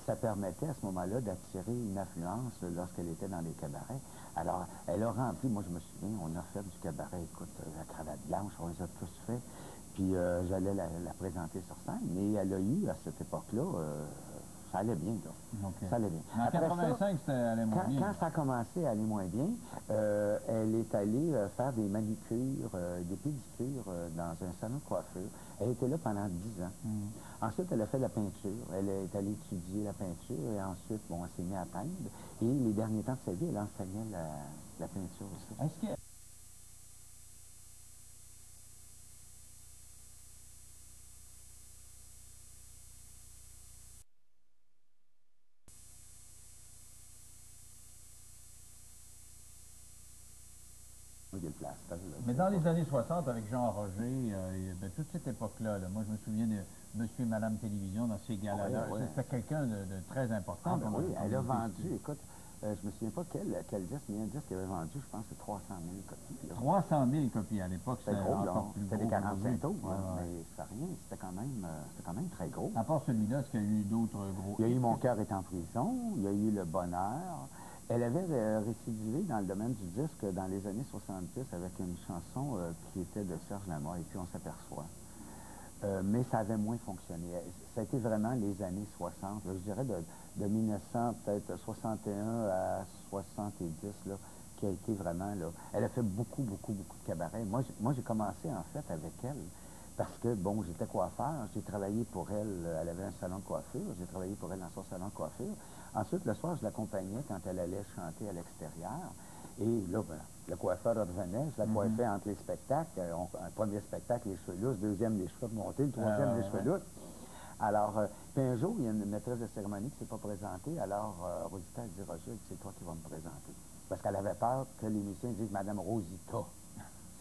ça permettait à ce moment-là d'attirer une affluence lorsqu'elle était dans les cabarets. Alors, elle a rempli, moi je me souviens, on a fait du cabaret, écoute, la cravate blanche, on les a tous fait, puis j'allais la présenter sur scène, et elle a eu, à cette époque-là, ça allait bien, là. Okay. Ça allait bien. Mais en Après 85, c'était allait moins bien. quand ça a commencé à aller moins bien, elle est allée faire des manucures, des pédicures dans un salon de coiffure. Elle était là pendant 10 ans. Ensuite, elle a fait de la peinture. Elle est allée étudier la peinture et ensuite, bon, elle s'est mise à peindre. Et les derniers temps de sa vie, elle enseignait la peinture aussi. Est-ce que Mais dans les années 60, avec Jean Roger, ben, toute cette époque-là, moi je me souviens de Monsieur et Madame Télévision dans ces galas-là. Oui, oui. C'était quelqu'un de très important. Ah, ben oui, elle a vendu, écoute, je me souviens pas quel disque, mais un disque qu'elle avait vendu, je pense, c'est 300 000 copies. Là. 300 000 copies à l'époque, c'était gros, là. C'était des 45 tours, ouais, mais c'était rien, c'était quand même très gros. À part celui-là, est-ce qu'il y a eu d'autres gros? Il y a eu Mon cœur est en prison, il y a eu Le bonheur. Elle avait récidivé dans le domaine du disque dans les années 70 avec une chanson qui était de Serge Lama, et puis on s'aperçoit. Mais ça avait moins fonctionné. Ça a été vraiment les années 60, là, je dirais de 1961 à 70, là, qui a été vraiment, là. Elle a fait beaucoup de cabarets. Moi j'ai commencé, en fait, avec elle, parce que, bon, j'étais coiffeur, j'ai travaillé pour elle, elle avait un salon de coiffure, j'ai travaillé pour elle dans son salon de coiffure. Ensuite, le soir, je l'accompagnais quand elle allait chanter à l'extérieur. Et là, ben, le coiffeur revenait, je la coiffais entre les spectacles. Un premier spectacle, les cheveux lousses, deuxième, les cheveux montés, le troisième, les cheveux lousses. Alors, puis un jour, il y a une maîtresse de cérémonie qui ne s'est pas présentée. Alors, Rosita, elle dit, Roger, c'est toi qui vas me présenter. Parce qu'elle avait peur que les musiciens disent Madame Rosita.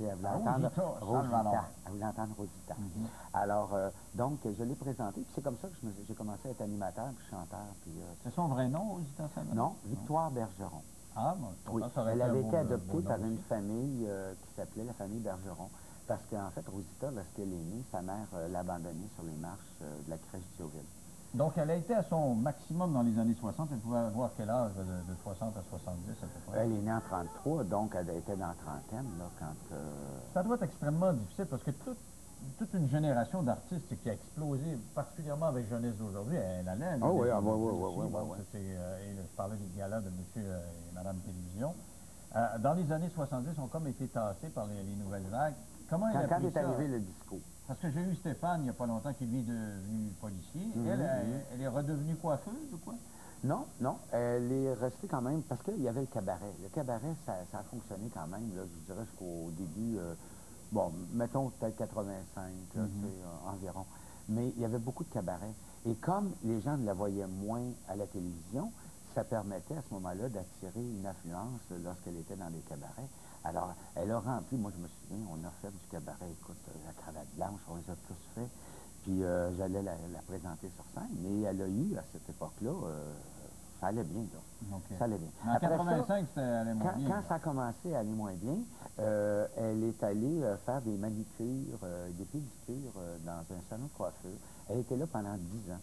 Elle voulait entendre Rosita. Elle voulait entendre Rosita. Alors, donc, je l'ai présenté, puis c'est comme ça que j'ai commencé à être animateur, puis chanteur. Puis, c'est son vrai nom, Rosita Salmon? Non, Victoire Bergeron. Ah, bon, oui, elle avait été adoptée par une famille qui s'appelait la famille Bergeron. Parce qu'en fait, Rosita, lorsqu'elle est née, sa mère l'a abandonnée sur les marches de la crèche Thiauville. Donc, elle a été à son maximum dans les années 60. Elle pouvait avoir quel âge, de 60 à 70 à peu près? Elle est née en 33, donc elle était dans la trentaine, là, quand... Ça doit être extrêmement difficile, parce que toute une génération d'artistes qui a explosé, particulièrement avec jeunesse d'aujourd'hui, elle allait... Ah oui, je parlais des galas de Monsieur et Madame Télévision. Dans les années 70, ont comme été tassés par les nouvelles vagues. Comment elle a pris ça? Quand est arrivé le disco? Parce que j'ai eu Stéphane, il n'y a pas longtemps, qui lui est devenu policier. Elle est redevenue coiffeuse ou quoi? Non, non, elle est restée quand même, parce qu'il y avait le cabaret. Le cabaret, ça a fonctionné quand même, là, je dirais jusqu'au début, bon, mettons peut-être 85, environ. Mais il y avait beaucoup de cabarets. Et comme les gens la voyaient moins à la télévision, ça permettait à ce moment-là d'attirer une affluence lorsqu'elle était dans les cabarets. Alors, elle a rempli, moi je me souviens, on a fait du cabaret, écoute, la cravate blanche, on les a tous fait. Puis j'allais la présenter sur scène. Et elle a eu, à cette époque-là, ça allait bien, là. Okay. Ça allait bien. Mais en 85, c'était allait moins bien. Quand ça a commencé à aller moins bien, elle est allée faire des manucures, des pédicures dans un salon de coiffure. Elle était là pendant 10 ans.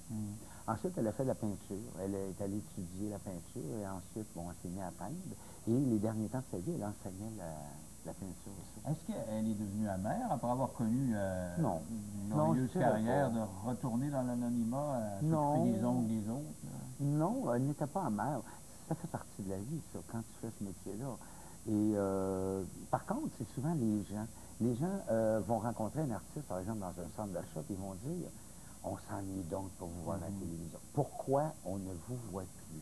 Ensuite, elle a fait de la peinture. Elle est allée étudier la peinture et ensuite, bon, elle s'est mise à peindre. Et les derniers temps de sa vie, elle enseignait la peinture aussi. Est-ce qu'elle est devenue amère après avoir connu une glorieuse carrière de retourner dans l'anonymat, s'occuper des ongles des autres? Non, elle n'était pas amère. Ça fait partie de la vie, ça, quand tu fais ce métier-là. Et par contre, c'est souvent les gens. Les gens vont rencontrer un artiste, par exemple, dans un centre d'achat, et ils vont dire « On s'ennuie donc pour vous voir à la télévision. Pourquoi on ne vous voit plus? »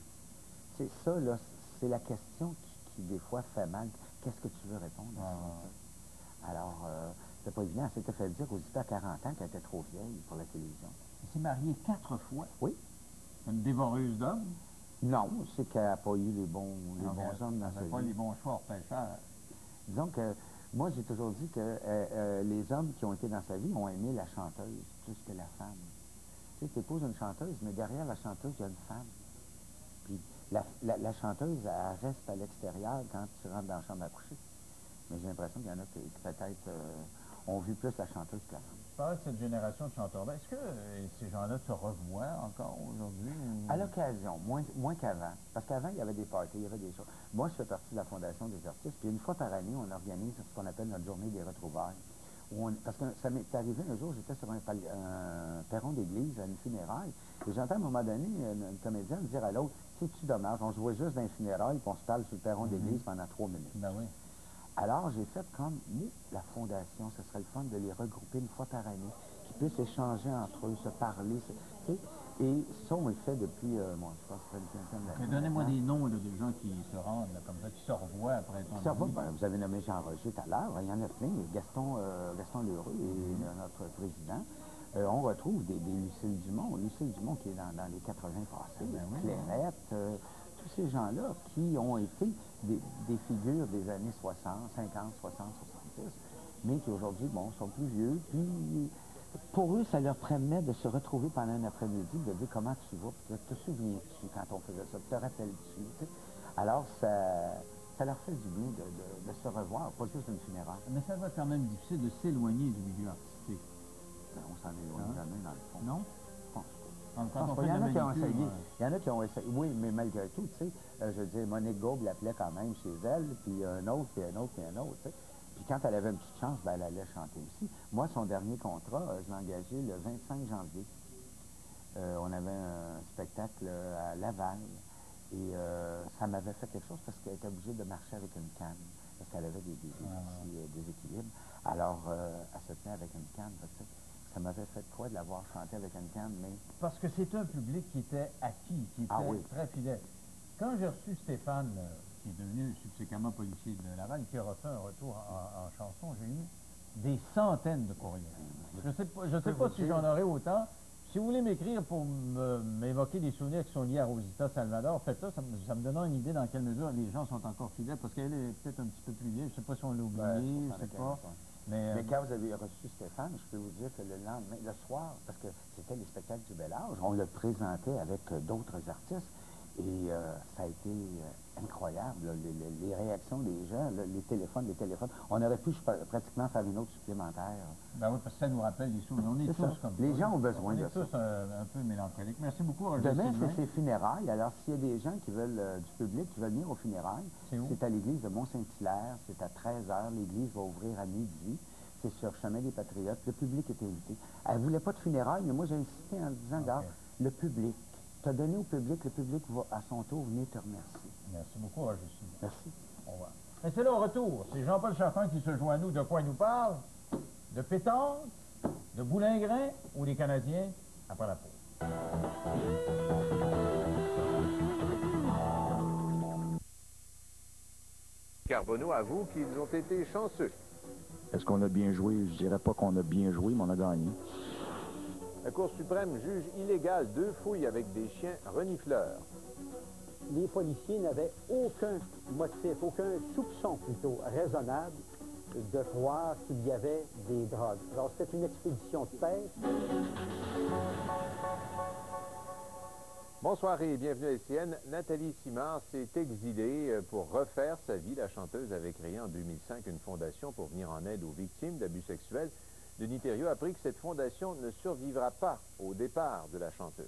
C'est ça, là, c'est la question qui, des fois, fait mal. Qu'est-ce que tu veux répondre à ça? Alors, c'est pas évident. Elle s'était fait dire aux à 40 ans qu'elle était trop vieille pour la télévision. Elle s'est mariée 4 fois? Oui. Une dévoreuse d'hommes? Non, c'est qu'elle n'a pas eu les bons hommes dans sa vie. Pas les bons choix pêcheurs. Disons que moi, j'ai toujours dit que les hommes qui ont été dans sa vie ont aimé la chanteuse plus que la femme. Tu sais, tu épouses une chanteuse, mais derrière la chanteuse, il y a une femme. Puis la chanteuse, elle reste à l'extérieur quand tu rentres dans la chambre à coucher. Mais j'ai l'impression qu'il y en a qui peut-être ont vu plus la chanteuse que la femme. parlais de cette génération de chanteurs-là. Est-ce que ces gens-là se revoient encore aujourd'hui? À l'occasion, moins qu'avant. Parce qu'avant, il y avait des parties, il y avait des choses. Moi, je fais partie de la Fondation des artistes, puis une fois par année, on organise ce qu'on appelle notre journée des retrouvailles. Parce que ça m'est arrivé un jour, j'étais sur un perron d'église à une funéraille, et j'entends à un moment donné une comédienne dire à l'autre, c'est-tu dommage, on se voit juste dans les funérailles, puis on se parle sur le perron d'église pendant 3 minutes. Ben oui. Alors, j'ai fait comme, la Fondation, ce serait le fun de les regrouper une fois par année, qu'ils puissent échanger entre eux, se parler, tu sais. Et ça, on le fait depuis, moi, je pense que ça fait une quinzaine d'années. Donnez-moi des noms là, des gens qui se rendent, là, comme ça, qui se revoient après tant de Ben, vous avez nommé Jean-Roger tout à l'heure, il y en a plein. Gaston Lheureux est notre président. On retrouve des Lucille Dumont. Lucille Dumont qui est dans les 80 passés, Clairette, tous ces gens-là qui ont été des figures des années 60, 50, 60, 70, mais qui aujourd'hui, bon, sont plus vieux. Puis, pour eux, ça leur permet de se retrouver pendant un après-midi, de dire comment tu vas, te souviens-tu quand on faisait ça, te rappelles-tu, tu sais. Alors, ça leur fait du bien de se revoir, pas juste une funéraille. Mais ça va être quand même difficile de s'éloigner du milieu artistique. Ben, on s'en éloigne jamais, dans le fond. Non? Je pense pas. Quand on Il y fait en de la a qui ont manucure, essayé. Il y en a qui ont essayé. Oui, mais malgré tout, tu sais, je veux dire, Monique Gaube l'appelait quand même chez elle, puis un autre, puis un autre, puis un autre, tu sais. Puis quand elle avait une petite chance, ben, elle allait chanter aussi. Moi, son dernier contrat, je l'ai engagé le 25 janvier. On avait un spectacle à Laval. Et ça m'avait fait quelque chose parce qu'elle était obligée de marcher avec une canne, parce qu'elle avait des petits déséquilibres. Alors, elle se tenait avec une canne. Ça m'avait fait quoi de l'avoir chanté avec une canne, mais... Parce que c'est un public qui était acquis, qui était très fidèle. Quand j'ai reçu Stéphane, qui est devenu subséquemment policier de Laval, qui a refait un retour en chanson, j'ai eu des centaines de courriels. Je ne sais pas si j'en aurai autant. Si vous voulez m'écrire pour m'évoquer des souvenirs qui sont liés à Rosita Salvador, faites ça, ça me donnera une idée dans quelle mesure les gens sont encore fidèles, parce qu'elle est peut-être un petit peu plus vieille, je ne sais pas si on l'a oublié, je ne sais pas. Mais quand vous avez reçu Stéphane, je peux vous dire que le lendemain, le soir, parce que c'était les spectacles du Bel Âge, on le présentait avec d'autres artistes, et ça a été incroyable, là, les réactions des gens, là, les téléphones. On aurait pu pratiquement faire une autre supplémentaire. Ben oui, parce que ça nous rappelle des souvenirs. On est tous comme ça. Les gens ont besoin de ça. On est tous un peu mélancoliques. Merci beaucoup, Roger. Demain, c'est ses funérailles. Alors, s'il y a des gens qui veulent, du public, qui veulent venir aux funérailles, c'est à l'église de Mont-Saint-Hilaire. C'est à 13h. L'église va ouvrir à midi. C'est sur Chemin des Patriotes. Le public est invité. Elle ne voulait pas de funérailles, mais moi, j'ai insisté en disant, regarde, le public. Tu as donné au public, le public va à son tour venir te remercier. Merci beaucoup, Roger. Merci. Au revoir. Et c'est là au retour. C'est Jean-Paul Chartrand qui se joint à nous. De quoi il nous parle? De pétanque, de boulingrin ou des Canadiens? Après la pause. Carbonneau avoue qu'ils ont été chanceux. Est-ce qu'on a bien joué? Je dirais pas qu'on a bien joué, mais on a gagné. La Cour suprême juge illégal 2 fouilles avec des chiens renifleurs. Les policiers n'avaient aucun motif, aucun soupçon plutôt raisonnable de croire qu'il y avait des drogues. Alors c'était une expédition de pêche. Bonsoir et bienvenue à LCN. Nathalie Simard s'est exilée pour refaire sa vie. La chanteuse avait créé en 2005 une fondation pour venir en aide aux victimes d'abus sexuels. Denis Thériault a appris que cette fondation ne survivra pas au départ de la chanteuse.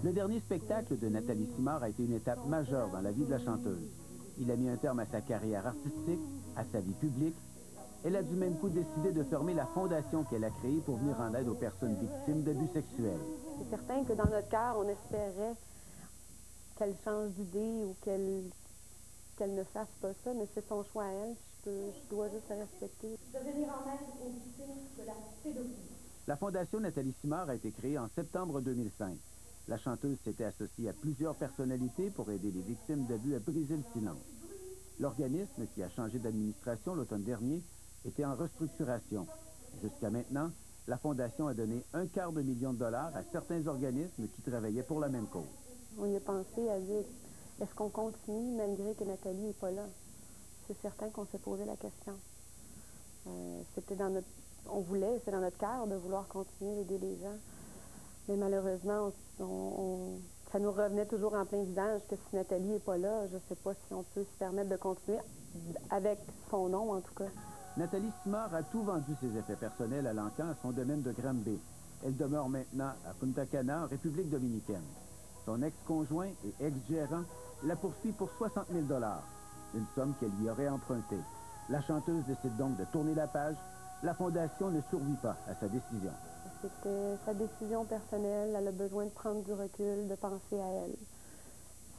Le dernier spectacle de Nathalie Simard a été une étape majeure dans la vie de la chanteuse. Il a mis un terme à sa carrière artistique, à sa vie publique. Elle a du même coup décidé de fermer la fondation qu'elle a créée pour venir en aide aux personnes victimes d'abus sexuels. C'est certain que dans notre cœur, on espérait qu'elle change d'idée ou qu'elle ne fasse pas ça, mais c'est son choix à elle, je dois juste la respecter. De venir en aide aux victimes de la pédophilie. La Fondation Nathalie Simard a été créée en septembre 2005. La chanteuse s'était associée à plusieurs personnalités pour aider les victimes d'abus à briser le silence. L'organisme, qui a changé d'administration l'automne dernier, était en restructuration. Jusqu'à maintenant, la Fondation a donné $250 000 à certains organismes qui travaillaient pour la même cause. On y a pensé à dire, est-ce qu'on continue malgré que Nathalie n'est pas là? C'est certain qu'on s'est posé la question. C'était dans notre... c'est dans notre cœur de vouloir continuer d'aider les gens. Mais malheureusement, ça nous revenait toujours en plein visage que si Nathalie n'est pas là, je ne sais pas si on peut se permettre de continuer avec son nom, en tout cas. Nathalie Simard a tout vendu ses effets personnels à l'encan à son domaine de Granby. Elle demeure maintenant à Punta Cana, en République dominicaine. Son ex-conjoint et ex-gérant la poursuit pour 60 000 $, une somme qu'elle lui aurait empruntée. La chanteuse décide donc de tourner la page. La Fondation ne survit pas à sa décision. C'était sa décision personnelle. Elle a besoin de prendre du recul, de penser à elle.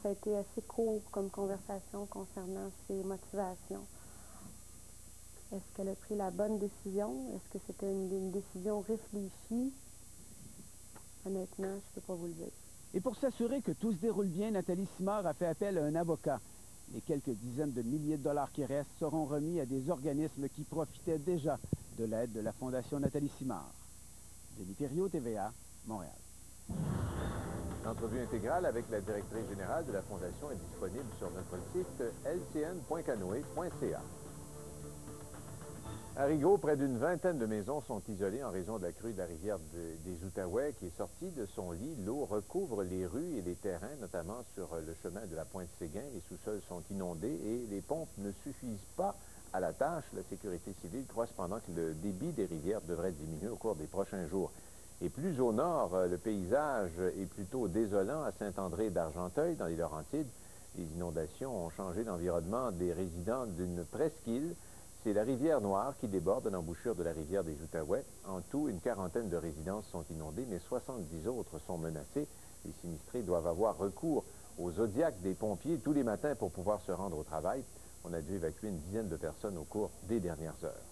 Ça a été assez court comme conversation concernant ses motivations. Est-ce qu'elle a pris la bonne décision? Est-ce que c'était une décision réfléchie? Honnêtement, je ne peux pas vous le dire. Et pour s'assurer que tout se déroule bien, Nathalie Simard a fait appel à un avocat. Les quelques dizaines de milliers de dollars qui restent seront remis à des organismes qui profitaient déjà de l'aide de la Fondation Nathalie Simard. Denis Thériault, TVA, Montréal. L'entrevue intégrale avec la directrice générale de la Fondation est disponible sur notre site lcn.canoe.ca. À Rigaud, près d'une vingtaine de maisons sont isolées en raison de la crue de la rivière des Outaouais qui est sortie de son lit. L'eau recouvre les rues et les terrains, notamment sur le chemin de la Pointe-Séguin. Les sous-sols sont inondés et les pompes ne suffisent pas à la tâche. La sécurité civile croit cependant que le débit des rivières devrait diminuer au cours des prochains jours. Et plus au nord, le paysage est plutôt désolant à Saint-André d'Argenteuil, dans les Laurentides. Les inondations ont changé l'environnement des résidents d'une presqu'île. C'est la rivière Noire qui déborde à l'embouchure de la rivière des Outaouais. En tout, une quarantaine de résidences sont inondées, mais 70 autres sont menacées. Les sinistrés doivent avoir recours aux zodiacs des pompiers tous les matins pour pouvoir se rendre au travail. On a dû évacuer une dizaine de personnes au cours des dernières heures.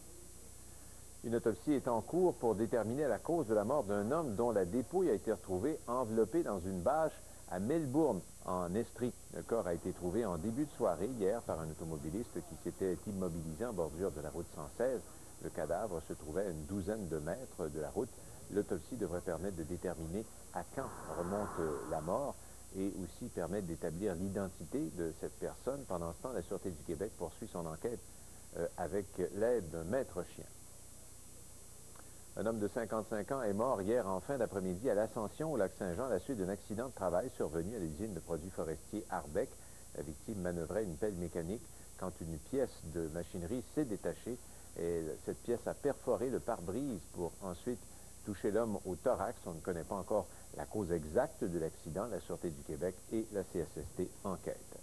Une autopsie est en cours pour déterminer la cause de la mort d'un homme dont la dépouille a été retrouvée enveloppée dans une bâche à Melbourne, en Estrie. Le corps a été trouvé en début de soirée hier par un automobiliste qui s'était immobilisé en bordure de la route 116. Le cadavre se trouvait à une douzaine de mètres de la route. L'autopsie devrait permettre de déterminer à quand remonte la mort et aussi permettre d'établir l'identité de cette personne. Pendant ce temps, la Sûreté du Québec poursuit son enquête avec l'aide d'un maître chien. Un homme de 55 ans est mort hier en fin d'après-midi à l'Ascension, au Lac-Saint-Jean, à la suite d'un accident de travail survenu à l'usine de produits forestiers Arbec. La victime manœuvrait une pelle mécanique quand une pièce de machinerie s'est détachée et cette pièce a perforé le pare-brise pour ensuite toucher l'homme au thorax. On ne connaît pas encore la cause exacte de l'accident. La Sûreté du Québec et la CSST enquêtent.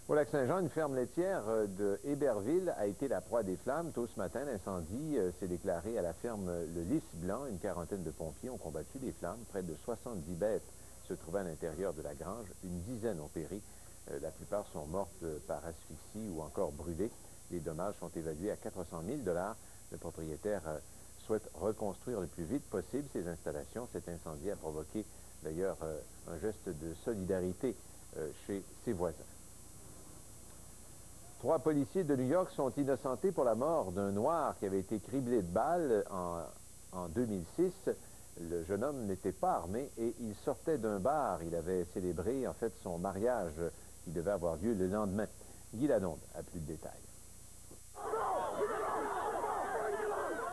Au Lac-Saint-Jean, une ferme laitière de Héberville a été la proie des flammes. Tôt ce matin, l'incendie s'est déclaré à la ferme Le Lys Blanc. Une quarantaine de pompiers ont combattu les flammes. Près de 70 bêtes se trouvaient à l'intérieur de la grange. Une dizaine ont péri. La plupart sont mortes par asphyxie ou encore brûlées. Les dommages sont évalués à 400 000 $. Le propriétaire souhaite reconstruire le plus vite possible ses installations. Cet incendie a provoqué d'ailleurs un geste de solidarité chez ses voisins. 3 policiers de New York sont innocentés pour la mort d'un Noir qui avait été criblé de balles en 2006. Le jeune homme n'était pas armé et il sortait d'un bar. Il avait célébré en fait son mariage qui devait avoir lieu le lendemain. Guy Ladonde a plus de détails.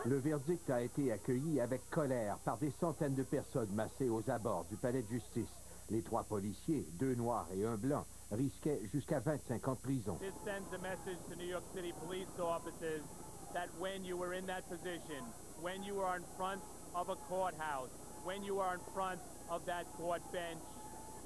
Le verdict a été accueilli avec colère par des centaines de personnes massées aux abords du palais de justice. Les 3 policiers, 2 Noirs et 1 Blanc, risquaient jusqu'à 25 ans de prison. This sends a message to New York City police officers that when you were in that position, when you were in front of a courthouse, when you are in front of that court bench,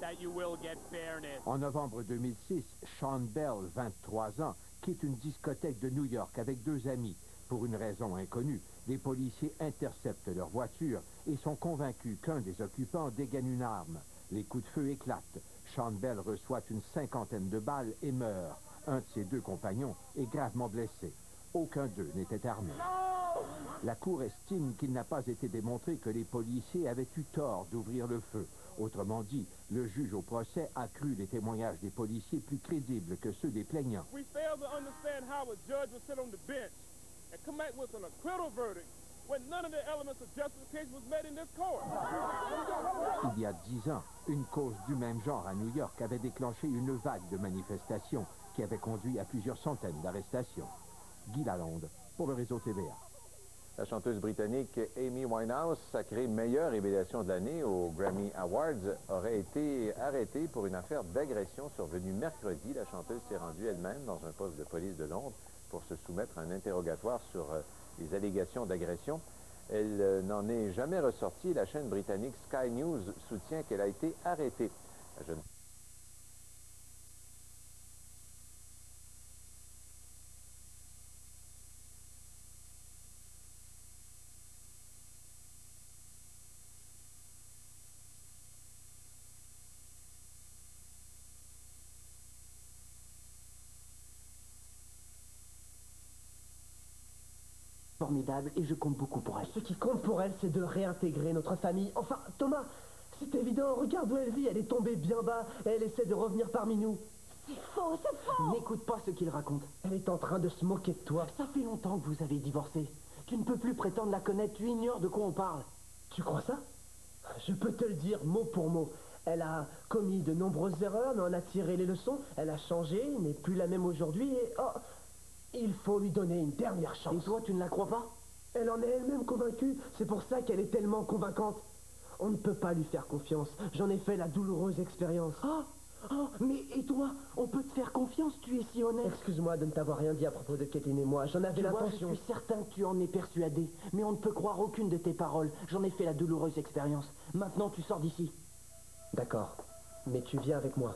that you will get fairness. En novembre 2006, Sean Bell, 23 ans, quitte une discothèque de New York avec 2 amis. Pour une raison inconnue, les policiers interceptent leur voiture et sont convaincus qu'un des occupants dégaine une arme. Les coups de feu éclatent. Sean Bell reçoit une 50aine de balles et meurt. Un de ses 2 compagnons est gravement blessé. Aucun d'eux n'était armé. La Cour estime qu'il n'a pas été démontré que les policiers avaient eu tort d'ouvrir le feu. Autrement dit, le juge au procès a cru les témoignages des policiers plus crédibles que ceux des plaignants. We fail to understand how a judge will sit on the bench and come back with an acquittal verdict when none of the elements of justification was met in this court. Il y a 10 ans, une cause du même genre à New York avait déclenché une vague de manifestations qui avait conduit à plusieurs centaines d'arrestations. Guy Lalonde, pour le réseau TVA. La chanteuse britannique Amy Winehouse, sacrée meilleure révélation de l'année aux Grammy Awards, aurait été arrêtée pour une affaire d'agression survenue mercredi. La chanteuse s'est rendue elle-même dans un poste de police de Londres pour se soumettre à un interrogatoire sur les allégations d'agression. Elle n'en est jamais ressortie. La chaîne britannique Sky News soutient qu'elle a été arrêtée. La jeune... Formidable, et je compte beaucoup pour elle. Ce qui compte pour elle, c'est de réintégrer notre famille. Enfin, Thomas, c'est évident, regarde où elle vit, elle est tombée bien bas, et elle essaie de revenir parmi nous. C'est faux, c'est faux! N'écoute pas ce qu'il raconte. Elle est en train de se moquer de toi. Ça fait longtemps que vous avez divorcé. Tu ne peux plus prétendre la connaître, tu ignores de quoi on parle. Tu crois ça? Je peux te le dire mot pour mot. Elle a commis de nombreuses erreurs, mais en a tiré les leçons. Elle a changé, n'est plus la même aujourd'hui, et oh, il faut lui donner une dernière chance. Et toi, tu ne la crois pas? Elle en est elle-même convaincue. C'est pour ça qu'elle est tellement convaincante. On ne peut pas lui faire confiance. J'en ai fait la douloureuse expérience. Oh, mais et toi? On peut te faire confiance, tu es si honnête. Excuse-moi de ne t'avoir rien dit à propos de Kathleen et moi. J'en avais l'intention. Je suis certain que tu en es persuadé. Mais on ne peut croire aucune de tes paroles. J'en ai fait la douloureuse expérience. Maintenant, tu sors d'ici. D'accord. Mais tu viens avec moi.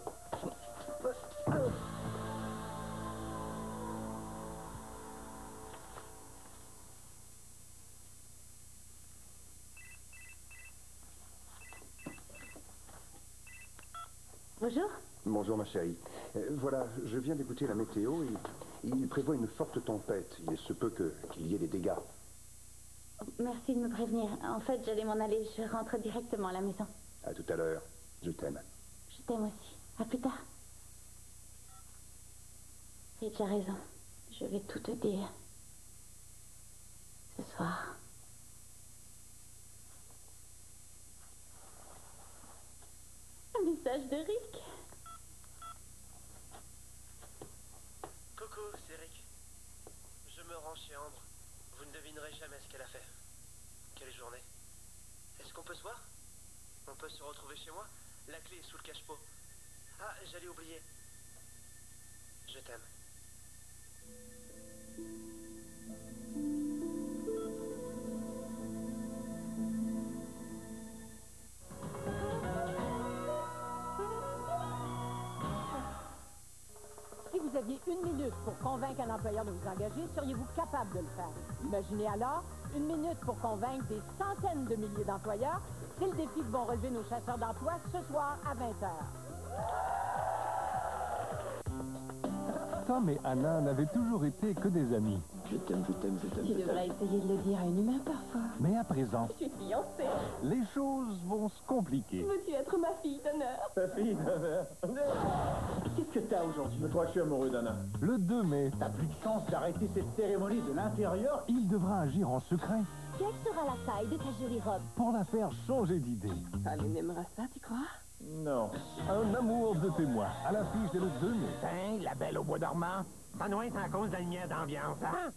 Bonjour. Bonjour ma chérie. Voilà, je viens d'écouter la météo et il prévoit une forte tempête. Il se peut qu'il y ait des dégâts. Merci de me prévenir. En fait, j'allais m'en aller. Je rentre directement à la maison. À tout à l'heure. Je t'aime. Je t'aime aussi. À plus tard. Rich a raison. Je vais tout te dire. Ce soir. Un message de Rick. Coucou, c'est Rick. Je me rends chez Ambre. Vous ne devinerez jamais ce qu'elle a fait. Quelle journée. Est-ce qu'on peut se voir? On peut se retrouver chez moi? La clé est sous le cache-pot. Ah, j'allais oublier. Je t'aime. Si vous aviez une minute pour convaincre un employeur de vous engager, seriez-vous capable de le faire? Imaginez alors une minute pour convaincre des centaines de milliers d'employeurs. C'est le défi que vont relever nos chasseurs d'emploi ce soir à 20h. Tom et Anna n'avaient toujours été que des amis. Je t'aime, je t'aime, je t'aime. Tu devrais essayer de le dire à une humain parfois. Mais à présent, Je suis fiancée. les choses vont se compliquer. Veux-tu être ma fille d'honneur? Ta fille d'honneur? Qu'est-ce que t'as aujourd'hui? Je crois que je suis amoureux d'Anna. Le 2 mai, T'as plus de chance d'arrêter cette cérémonie de l'intérieur. il devra agir en secret Quelle sera la taille de ta jolie robe? pour la faire changer d'idée. Aline aimera ça, tu crois? Non. Un amour de témoin à l'affiche dès le 2 mai. Hein, la belle au bois dormant? Ça doit être à cause de la lumière d'ambiance, hein?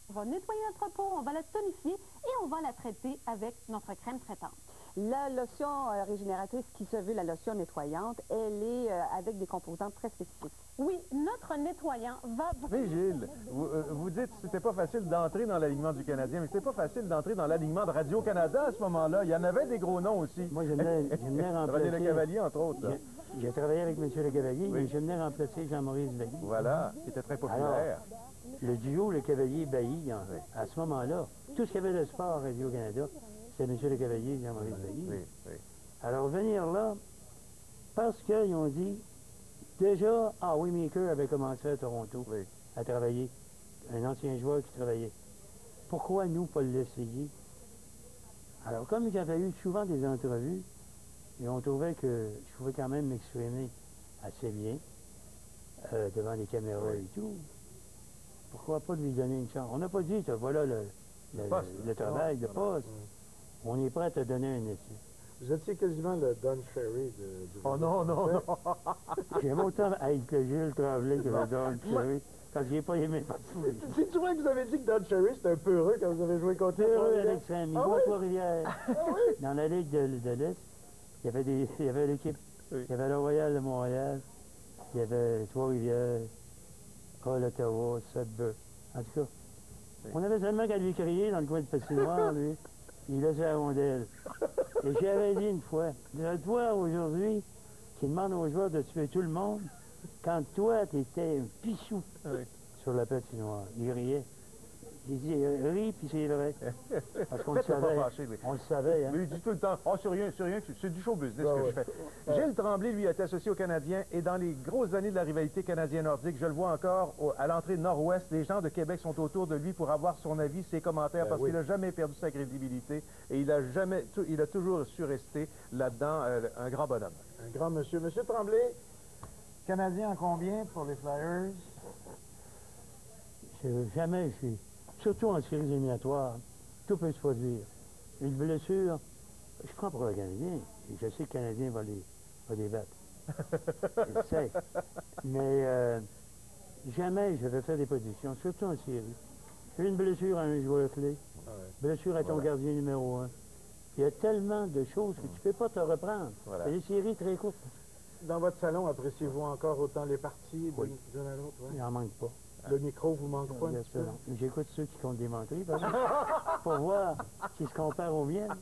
On va nettoyer notre peau, on va la tonifier et on va la traiter avec notre crème traitante. La lotion régénératrice qui se veut la lotion nettoyante, elle est avec des composants très spécifiques. Oui, notre nettoyant va... Mais Gilles, vous dites que c'était pas facile d'entrer dans l'alignement du Canadien, mais c'était pas facile d'entrer dans l'alignement de Radio-Canada à ce moment-là. Il y en avait des gros noms aussi. Moi, j'aimerais remplacer... René Lecavalier, entre autres. J'ai travaillé avec M. Lecavalier et j'aimerais remplacer Jean-Maurice Bailly. Voilà, qui était très populaire. Alors, le duo Lecavalier-Bailly, à ce moment-là, tout ce qu'il y avait de sport à Radio-Canada, c'est M. Lecavalier et Jean-Maurice Bailly. Oui, oui. Alors, venir là, parce qu'ils ont dit, déjà, Waymaker avait commencé à Toronto à travailler, un ancien joueur qui travaillait. Pourquoi nous pas l'essayer? Alors, comme j'avais eu souvent des entrevues, et on trouvait que je pouvais quand même m'exprimer assez bien, devant les caméras et tout. Pourquoi pas lui donner une chance? On n'a pas dit, voilà le travail de poste. On est prêt à te donner un essai. Vous étiez quasiment le Don Cherry du... Oh non, non, non! J'aime autant être le Gilles Tremblay que le Don Cherry, quand j'ai pas aimé partout. C'est-tu vrai que vous avez dit que Don Cherry, c'était un peu heureux quand vous avez joué contre lui? Heureux avec Saint-Michel, Trois-Rivières. Dans la Ligue de l'Est, il y avait l'équipe. Il y avait le Royal de Montréal, il y avait Trois-Rivières, Ottawa, Sudbury. En tout cas, on avait seulement qu'à lui crier dans le coin de patinoire, lui. Il laissait la rondelle. Et j'avais dit une fois, toi aujourd'hui, qui demande aux joueurs de tuer tout le monde, quand toi, tu étais un pissou sur la patinoire. Il riait. Il dit, ris, puis c'est vrai. Parce qu'on le savait. On le savait, hein. Mais il dit tout le temps, oh, c'est rien, c'est du show business que je fais. Gilles Tremblay, lui, est associé aux Canadiens, et dans les grosses années de la rivalité canadien-nordique, je le vois encore à l'entrée nord-ouest, les gens de Québec sont autour de lui pour avoir son avis, ses commentaires, parce qu'il n'a jamais perdu sa crédibilité, et il a toujours su rester là-dedans un grand bonhomme. Un grand monsieur. Monsieur Tremblay, Canadien en combien pour les Flyers? Jamais, surtout en séries éliminatoires, tout peut se produire. Une blessure, je crois pour le Canadien, je sais que le Canadien va les battre. Je le sais. Mais jamais je vais faire des prédictions, surtout en série. Une blessure à un joueur clé, blessure à ton gardien numéro 1. Il y a tellement de choses que tu ne peux pas te reprendre. C'est des séries très courtes. Dans votre salon, appréciez-vous encore autant les parties d'un à l'autre? Il n'en manque pas. Le micro vous manque pas un petit peu? J'écoute ceux qui comptent des menteries, pour voir s'ils se comparent aux miennes.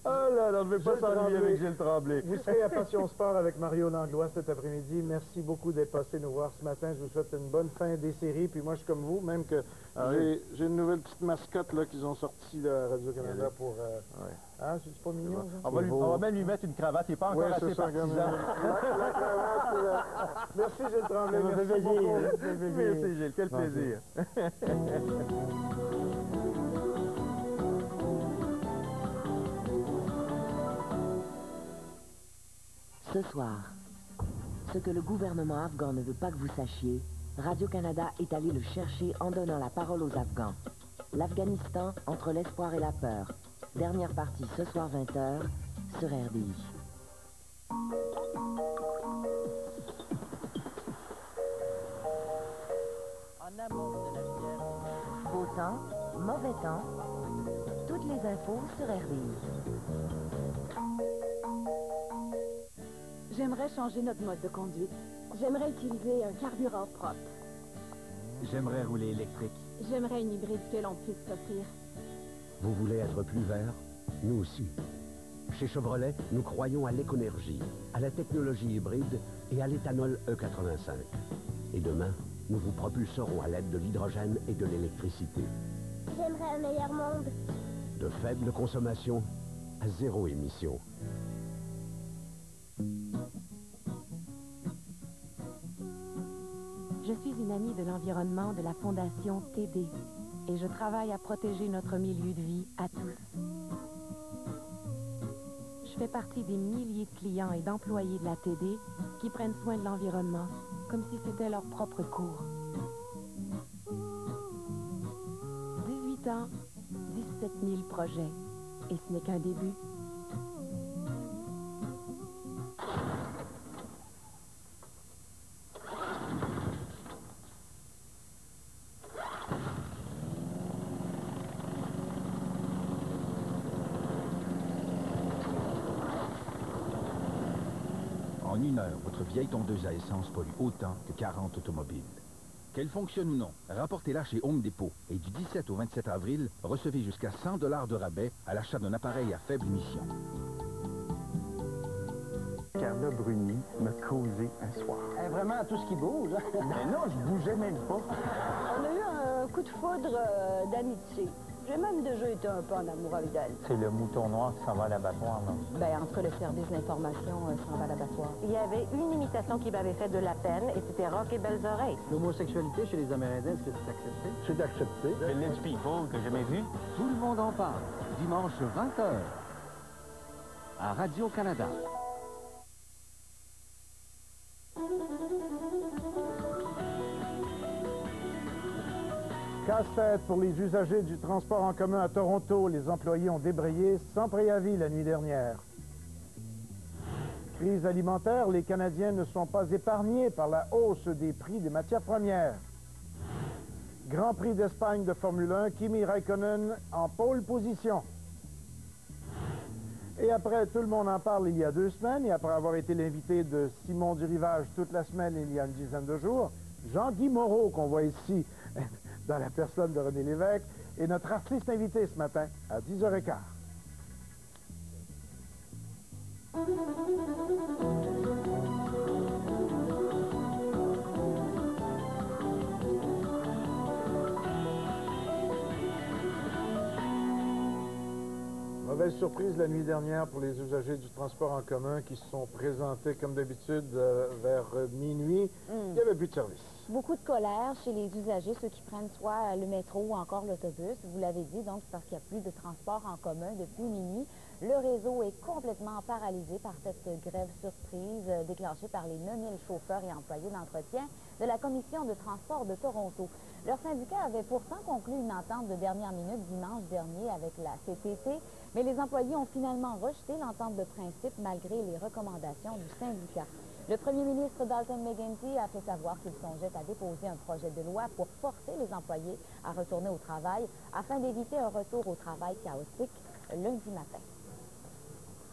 Ah là, on ne veut pas s'ennuyer avec Gilles Tremblay. Vous serez à Passion Sport avec Mario Langlois cet après-midi. Merci beaucoup d'être passé nous voir ce matin. Je vous souhaite une bonne fin des séries. Puis moi, je suis comme vous, même que j'ai une nouvelle petite mascotte là qu'ils ont sortie à Radio-Canada pour... Hein, c'est pas mignon, ça? On va même lui mettre une cravate. Il n'est pas encore assez partisan. La cravate, merci Gilles Tremblay. Merci beaucoup. Merci Gilles, quel plaisir. Ce soir, ce que le gouvernement afghan ne veut pas que vous sachiez, Radio-Canada est allé le chercher en donnant la parole aux Afghans. L'Afghanistan entre l'espoir et la peur. Dernière partie ce soir 20h sur RDI. En amont de la Geneviève. Beau temps, mauvais temps, toutes les infos sur RDI. J'aimerais changer notre mode de conduite. J'aimerais utiliser un carburant propre. J'aimerais rouler électrique. J'aimerais une hybride que l'on puisse s'offrir. Vous voulez être plus vert? Nous aussi. Chez Chevrolet, nous croyons à l'éconergie, à la technologie hybride et à l'éthanol E85. Et demain, nous vous propulserons à l'aide de l'hydrogène et de l'électricité. J'aimerais un meilleur monde. De faible consommation à zéro émission. Je suis une amie de l'environnement de la Fondation TD et je travaille à protéger notre milieu de vie à tous. Je fais partie des milliers de clients et d'employés de la TD qui prennent soin de l'environnement comme si c'était leur propre cours. 18 ans, 17 000 projets et ce n'est qu'un début. En une heure, votre vieille tondeuse à essence pollue autant que 40 automobiles. Qu'elle fonctionne ou non, rapportez-la chez Home Depot. Et du 17 au 27 avril, recevez jusqu'à 100 $ de rabais à l'achat d'un appareil à faible émission. Carla Bruni m'a causé un soir. Vraiment tout ce qui bouge. Mais non, je bougeais même pas. On a eu un coup de foudre d'amitié. J'ai même déjà été un peu en amour avec elle. C'est le mouton noir qui s'en va à l'abattoir, non? Ben, en tout cas, le service d'information s'en va à l'abattoir. Il y avait une imitation qui m'avait fait de la peine et c'était Rock et Belles Oreilles. L'homosexualité chez les Amérindiens, est-ce que c'est accepté? C'est accepté. Village People, que j'ai jamais vu. Tout le monde en parle. Dimanche 20h. À Radio-Canada. Casse-tête pour les usagers du transport en commun à Toronto. Les employés ont débrayé sans préavis la nuit dernière. Crise alimentaire, les Canadiens ne sont pas épargnés par la hausse des prix des matières premières. Grand Prix d'Espagne de Formule 1, Kimi Raikkonen en pole position. Et après, tout le monde en parle il y a 2 semaines, et après avoir été l'invité de Simon du Rivage toute la semaine il y a une dizaine de jours, Jean-Guy Moreau, qu'on voit ici dans la personne de René Lévesque, est notre artiste invité ce matin à 10h15. Mauvaise surprise la nuit dernière pour les usagers du transport en commun qui se sont présentés comme d'habitude vers minuit. Il n'y avait plus de service. Beaucoup de colère chez les usagers, ceux qui prennent soit le métro ou encore l'autobus. Vous l'avez dit, donc c'est parce qu'il n'y a plus de transport en commun depuis minuit. Le réseau est complètement paralysé par cette grève surprise déclenchée par les 9000 chauffeurs et employés d'entretien de la Commission de transport de Toronto. Leur syndicat avait pourtant conclu une entente de dernière minute dimanche dernier avec la CTT, mais les employés ont finalement rejeté l'entente de principe malgré les recommandations du syndicat. Le premier ministre Dalton McGuinty a fait savoir qu'il songeait à déposer un projet de loi pour forcer les employés à retourner au travail afin d'éviter un retour au travail chaotique lundi matin.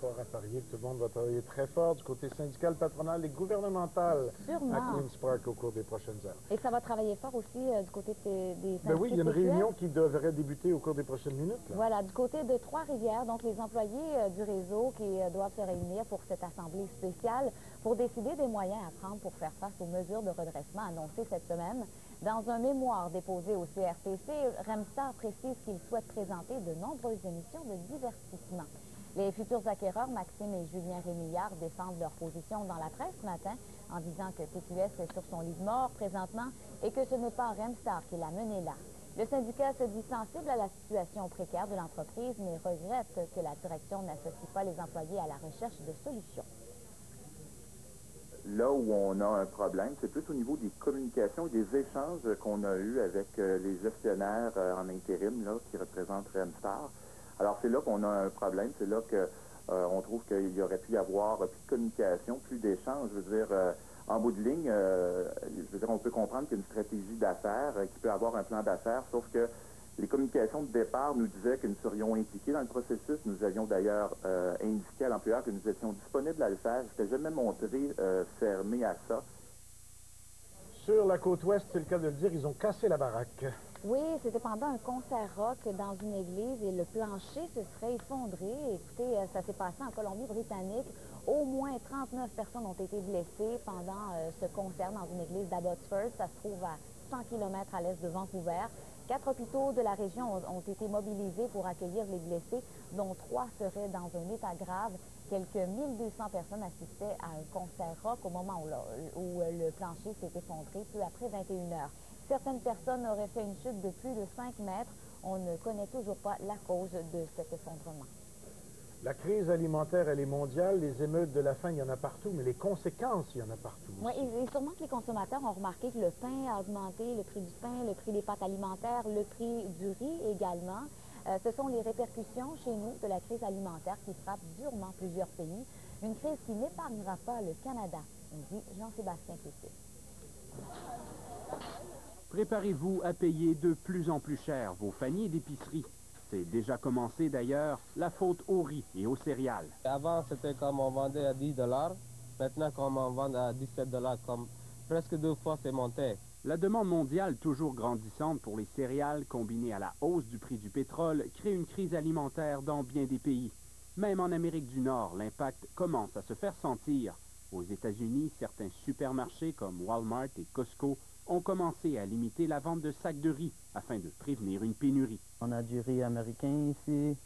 Fort à parier que tout le monde va travailler très fort du côté syndical, patronal et gouvernemental Sûrement. à Queen's Park au cours des prochaines heures. Et ça va travailler fort aussi du côté des syndicats. Ben oui, il y a une réunion qui devrait débuter au cours des prochaines minutes. Là. Voilà, du côté de Trois-Rivières, donc les employés du réseau qui doivent se réunir pour cette assemblée spéciale pour décider des moyens à prendre pour faire face aux mesures de redressement annoncées cette semaine. Dans un mémoire déposé au CRTC, Remstar précise qu'il souhaite présenter de nombreuses émissions de divertissement. Les futurs acquéreurs, Maxime et Julien Rémillard, défendent leur position dans la presse ce matin en disant que TQS est sur son lit de mort présentement et que ce n'est pas Remstar qui l'a mené là. Le syndicat se dit sensible à la situation précaire de l'entreprise, mais regrette que la direction n'associe pas les employés à la recherche de solutions. Là où on a un problème, c'est plus au niveau des communications et des échanges qu'on a eus avec les gestionnaires en intérim là, qui représentent Remstar. Alors, c'est là qu'on a un problème. C'est là qu'on trouve qu'il y aurait pu y avoir plus de communication, plus d'échanges. Je veux dire, en bout de ligne, je veux dire, on peut comprendre qu'il y a une stratégie d'affaires, qu'il peut avoir un plan d'affaires, sauf que les communications de départ nous disaient que nous serions impliqués dans le processus. Nous avions d'ailleurs indiqué à l'employeur que nous étions disponibles à le faire. Je n'étais jamais montré fermé à ça. Sur la côte ouest, c'est le cas de le dire, ils ont cassé la baraque. Oui, c'était pendant un concert rock dans une église et le plancher se serait effondré. Écoutez, ça s'est passé en Colombie-Britannique. Au moins 39 personnes ont été blessées pendant ce concert dans une église d'Abbotsford. Ça se trouve à 100 km à l'est de Vancouver. 4 hôpitaux de la région ont été mobilisés pour accueillir les blessés, dont 3 seraient dans un état grave. Quelques 1200 personnes assistaient à un concert rock au moment où le plancher s'est effondré, peu après 21 heures. Certaines personnes auraient fait une chute de plus de 5 mètres. On ne connaît toujours pas la cause de cet effondrement. La crise alimentaire, elle est mondiale. Les émeutes de la faim, il y en a partout, mais les conséquences, il y en a partout. Oui, et sûrement que les consommateurs ont remarqué que le pain a augmenté, le prix du pain, le prix des pâtes alimentaires, le prix du riz également. Ce sont les répercussions chez nous de la crise alimentaire qui frappe durement plusieurs pays. Une crise qui n'épargnera pas le Canada, dit Jean-Sébastien Plessis. Préparez-vous à payer de plus en plus cher vos paniers d'épicerie. C'est déjà commencé d'ailleurs, la faute au riz et aux céréales. Avant, c'était comme on vendait à 10 $. Maintenant, comme on vend à 17 $, comme presque 2 fois c'est monté. La demande mondiale toujours grandissante pour les céréales, combinée à la hausse du prix du pétrole, crée une crise alimentaire dans bien des pays. Même en Amérique du Nord, l'impact commence à se faire sentir. Aux États-Unis, certains supermarchés comme Walmart et Costco ont commencé à limiter la vente de sacs de riz afin de prévenir une pénurie. On a du riz américain ici.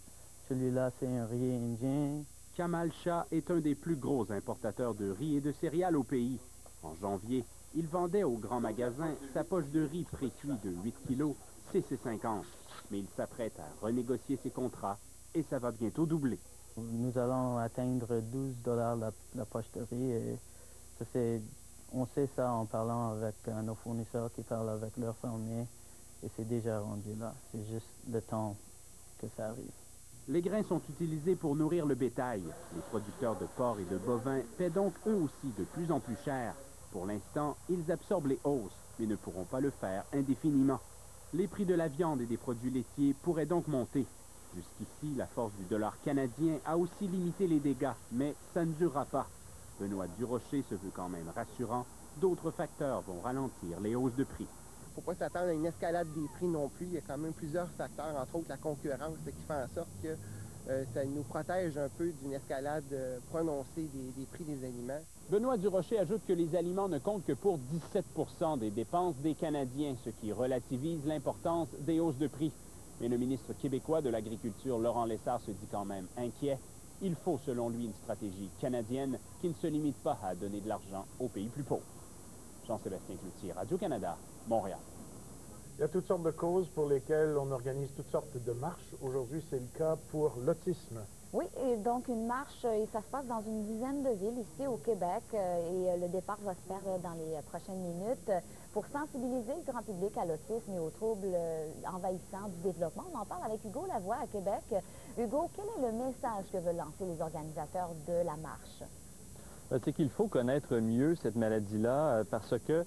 Celui-là, c'est un riz indien. Kamal Shah est un des plus gros importateurs de riz et de céréales au pays. En janvier, il vendait au grand magasin sa poche de riz pré-cuit de 8 kilos, 6,50 $. Mais il s'apprête à renégocier ses contrats et ça va bientôt doubler. Nous allons atteindre 12 $ la poche de riz et on sait ça en parlant avec nos fournisseurs qui parlent avec leurs fermiers et c'est déjà rendu là. C'est juste le temps que ça arrive. Les grains sont utilisés pour nourrir le bétail. Les producteurs de porc et de bovins paient donc eux aussi de plus en plus cher. Pour l'instant, ils absorbent les hausses, mais ne pourront pas le faire indéfiniment. Les prix de la viande et des produits laitiers pourraient donc monter. Jusqu'ici, la force du dollar canadien a aussi limité les dégâts, mais ça ne durera pas. Benoît Durocher se veut quand même rassurant. D'autres facteurs vont ralentir les hausses de prix. Il ne faut pas s'attendre à une escalade des prix non plus. Il y a quand même plusieurs facteurs, entre autres la concurrence, qui fait en sorte que ça nous protège un peu d'une escalade prononcée des prix des aliments. Benoît Durocher ajoute que les aliments ne comptent que pour 17 % des dépenses des Canadiens, ce qui relativise l'importance des hausses de prix. Mais le ministre québécois de l'Agriculture, Laurent Lessard, se dit quand même inquiet. Il faut, selon lui, une stratégie canadienne qui ne se limite pas à donner de l'argent aux pays plus pauvres. Jean-Sébastien Cloutier, Radio-Canada, Montréal. Il y a toutes sortes de causes pour lesquelles on organise toutes sortes de marches. Aujourd'hui, c'est le cas pour l'autisme. Oui, et donc une marche, et ça se passe dans une dizaine de villes ici au Québec, et le départ va se faire dans les prochaines minutes pour sensibiliser le grand public à l'autisme et aux troubles envahissants du développement. On en parle avec Hugo Lavoie à Québec. Hugo, quel est le message que veulent lancer les organisateurs de la marche? C'est qu'il faut connaître mieux cette maladie-là parce que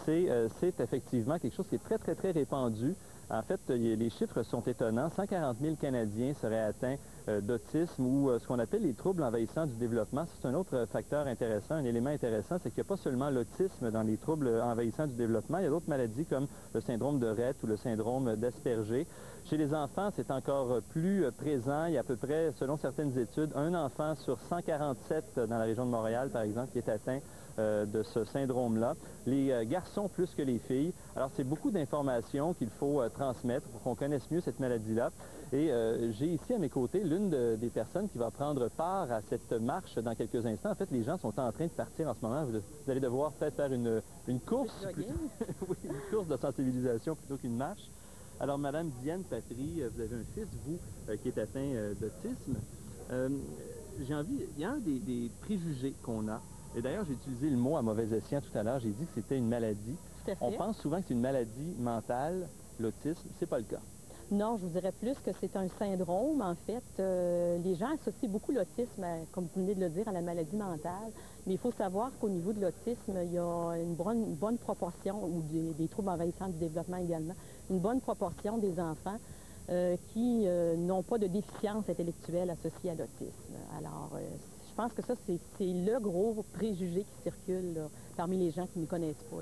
c'est effectivement quelque chose qui est très, très, très répandu. En fait, les chiffres sont étonnants. 140 000 Canadiens seraient atteints d'autisme ou ce qu'on appelle les troubles envahissants du développement. C'est un autre facteur intéressant, un élément intéressant, c'est qu'il n'y a pas seulement l'autisme dans les troubles envahissants du développement. Il y a d'autres maladies comme le syndrome de Rett ou le syndrome d'Asperger. Chez les enfants, c'est encore plus présent. Il y a à peu près, selon certaines études, un enfant sur 147 dans la région de Montréal, par exemple, qui est atteint de ce syndrome-là. Les garçons plus que les filles. Alors, c'est beaucoup d'informations qu'il faut transmettre pour qu'on connaisse mieux cette maladie-là. Et j'ai ici à mes côtés l'une des personnes qui va prendre part à cette marche dans quelques instants. En fait, les gens sont en train de partir en ce moment. Vous allez devoir peut-être faire une course, oui, une course de sensibilisation plutôt qu'une marche. Alors, Madame Diane Patry, vous avez un fils, vous, qui est atteint d'autisme. J'ai envie, il y a un des préjugés qu'on a. Et d'ailleurs, j'ai utilisé le mot à mauvais escient tout à l'heure. J'ai dit que c'était une maladie. Tout à fait. On pense souvent que c'est une maladie mentale, l'autisme. C'est pas le cas. Non, je vous dirais plus que c'est un syndrome, en fait. Les gens associent beaucoup l'autisme, comme vous venez de le dire, à la maladie mentale. Mais il faut savoir qu'au niveau de l'autisme, il y a une bonne proportion, ou des troubles envahissants du développement également, une bonne proportion des enfants qui n'ont pas de déficience intellectuelle associée à l'autisme. Alors, je pense que ça, c'est le gros préjugé qui circule là, parmi les gens qui ne connaissent pas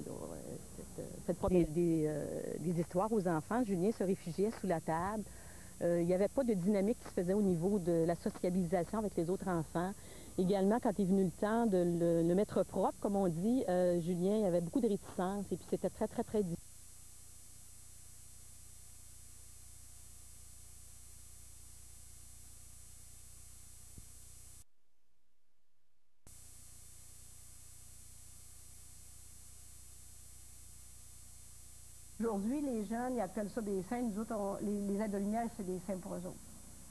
cette problématique. Des histoires aux enfants. Julien se réfugiait sous la table. Il n'y avait pas de dynamique qui se faisait au niveau de la sociabilisation avec les autres enfants. Également, quand est venu le temps de le mettre propre, comme on dit, Julien, il y avait beaucoup de réticence et puis c'était très, très, très difficile. Aujourd'hui, les jeunes, ils appellent ça des saints. Nous autres, les aides de lumière, c'est des saints pour eux autres.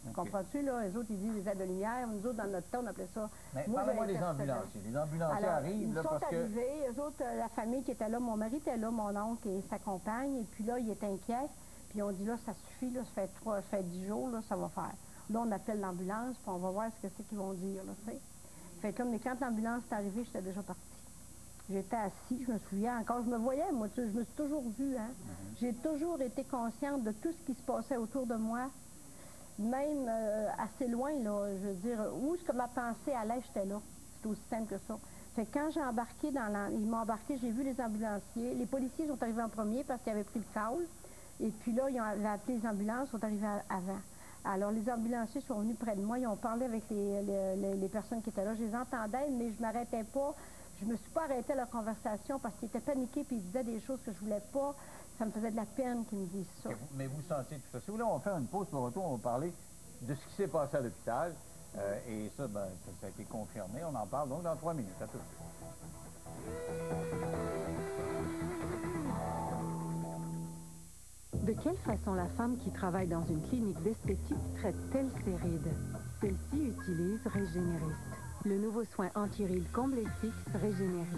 Okay. Comprends-tu, là? Les autres, ils disent les aides de lumière. Nous autres, dans notre temps, on appelait ça... Mais parlez-moi des ambulanciers. Les ambulanciers arrivent, là, parce que... Ils sont arrivés, eux autres, la famille qui était là, mon mari était là, mon oncle et sa compagne, et puis là, il était inquiet. Puis on dit, là, ça suffit, là, ça fait 10 jours, là, ça va faire. Là, on appelle l'ambulance, puis on va voir ce que c'est qu'ils vont dire, là, tu sais. Fait que là, mais quand l'ambulance est arrivée, j'étais déjà partie. J'étais assis, je me souviens encore, je me voyais, moi, tu sais, je me suis toujours vue, hein. J'ai toujours été consciente de tout ce qui se passait autour de moi, même assez loin, là, je veux dire, où est-ce que ma pensée allait, j'étais là. C'est aussi simple que ça. Fait que quand j'ai embarqué ils m'ont embarqué, j'ai vu les ambulanciers, les policiers sont arrivés en premier parce qu'ils avaient pris le call, et puis là, ils ont appelé les ambulances, ils sont arrivés avant. Alors, les ambulanciers sont venus près de moi, ils ont parlé avec les personnes qui étaient là, je les entendais, mais je ne m'arrêtais pas. Je ne me suis pas arrêtée à leur conversation parce qu'ils étaient paniqués et ils disaient des choses que je ne voulais pas. Ça me faisait de la peine qu'ils me disent ça. Mais vous sentez tout ça. Si vous voulez, on va faire une pause pour retour. On va parler de ce qui s'est passé à l'hôpital. Et ça, ben, ça a été confirmé. On en parle donc dans 3 minutes. À tout de suite. De quelle façon la femme qui travaille dans une clinique d'esthétique traite-t-elle ses rides? Celle-ci utilise Régénériste, le nouveau soin anti-rides comblé fixe Régénériste.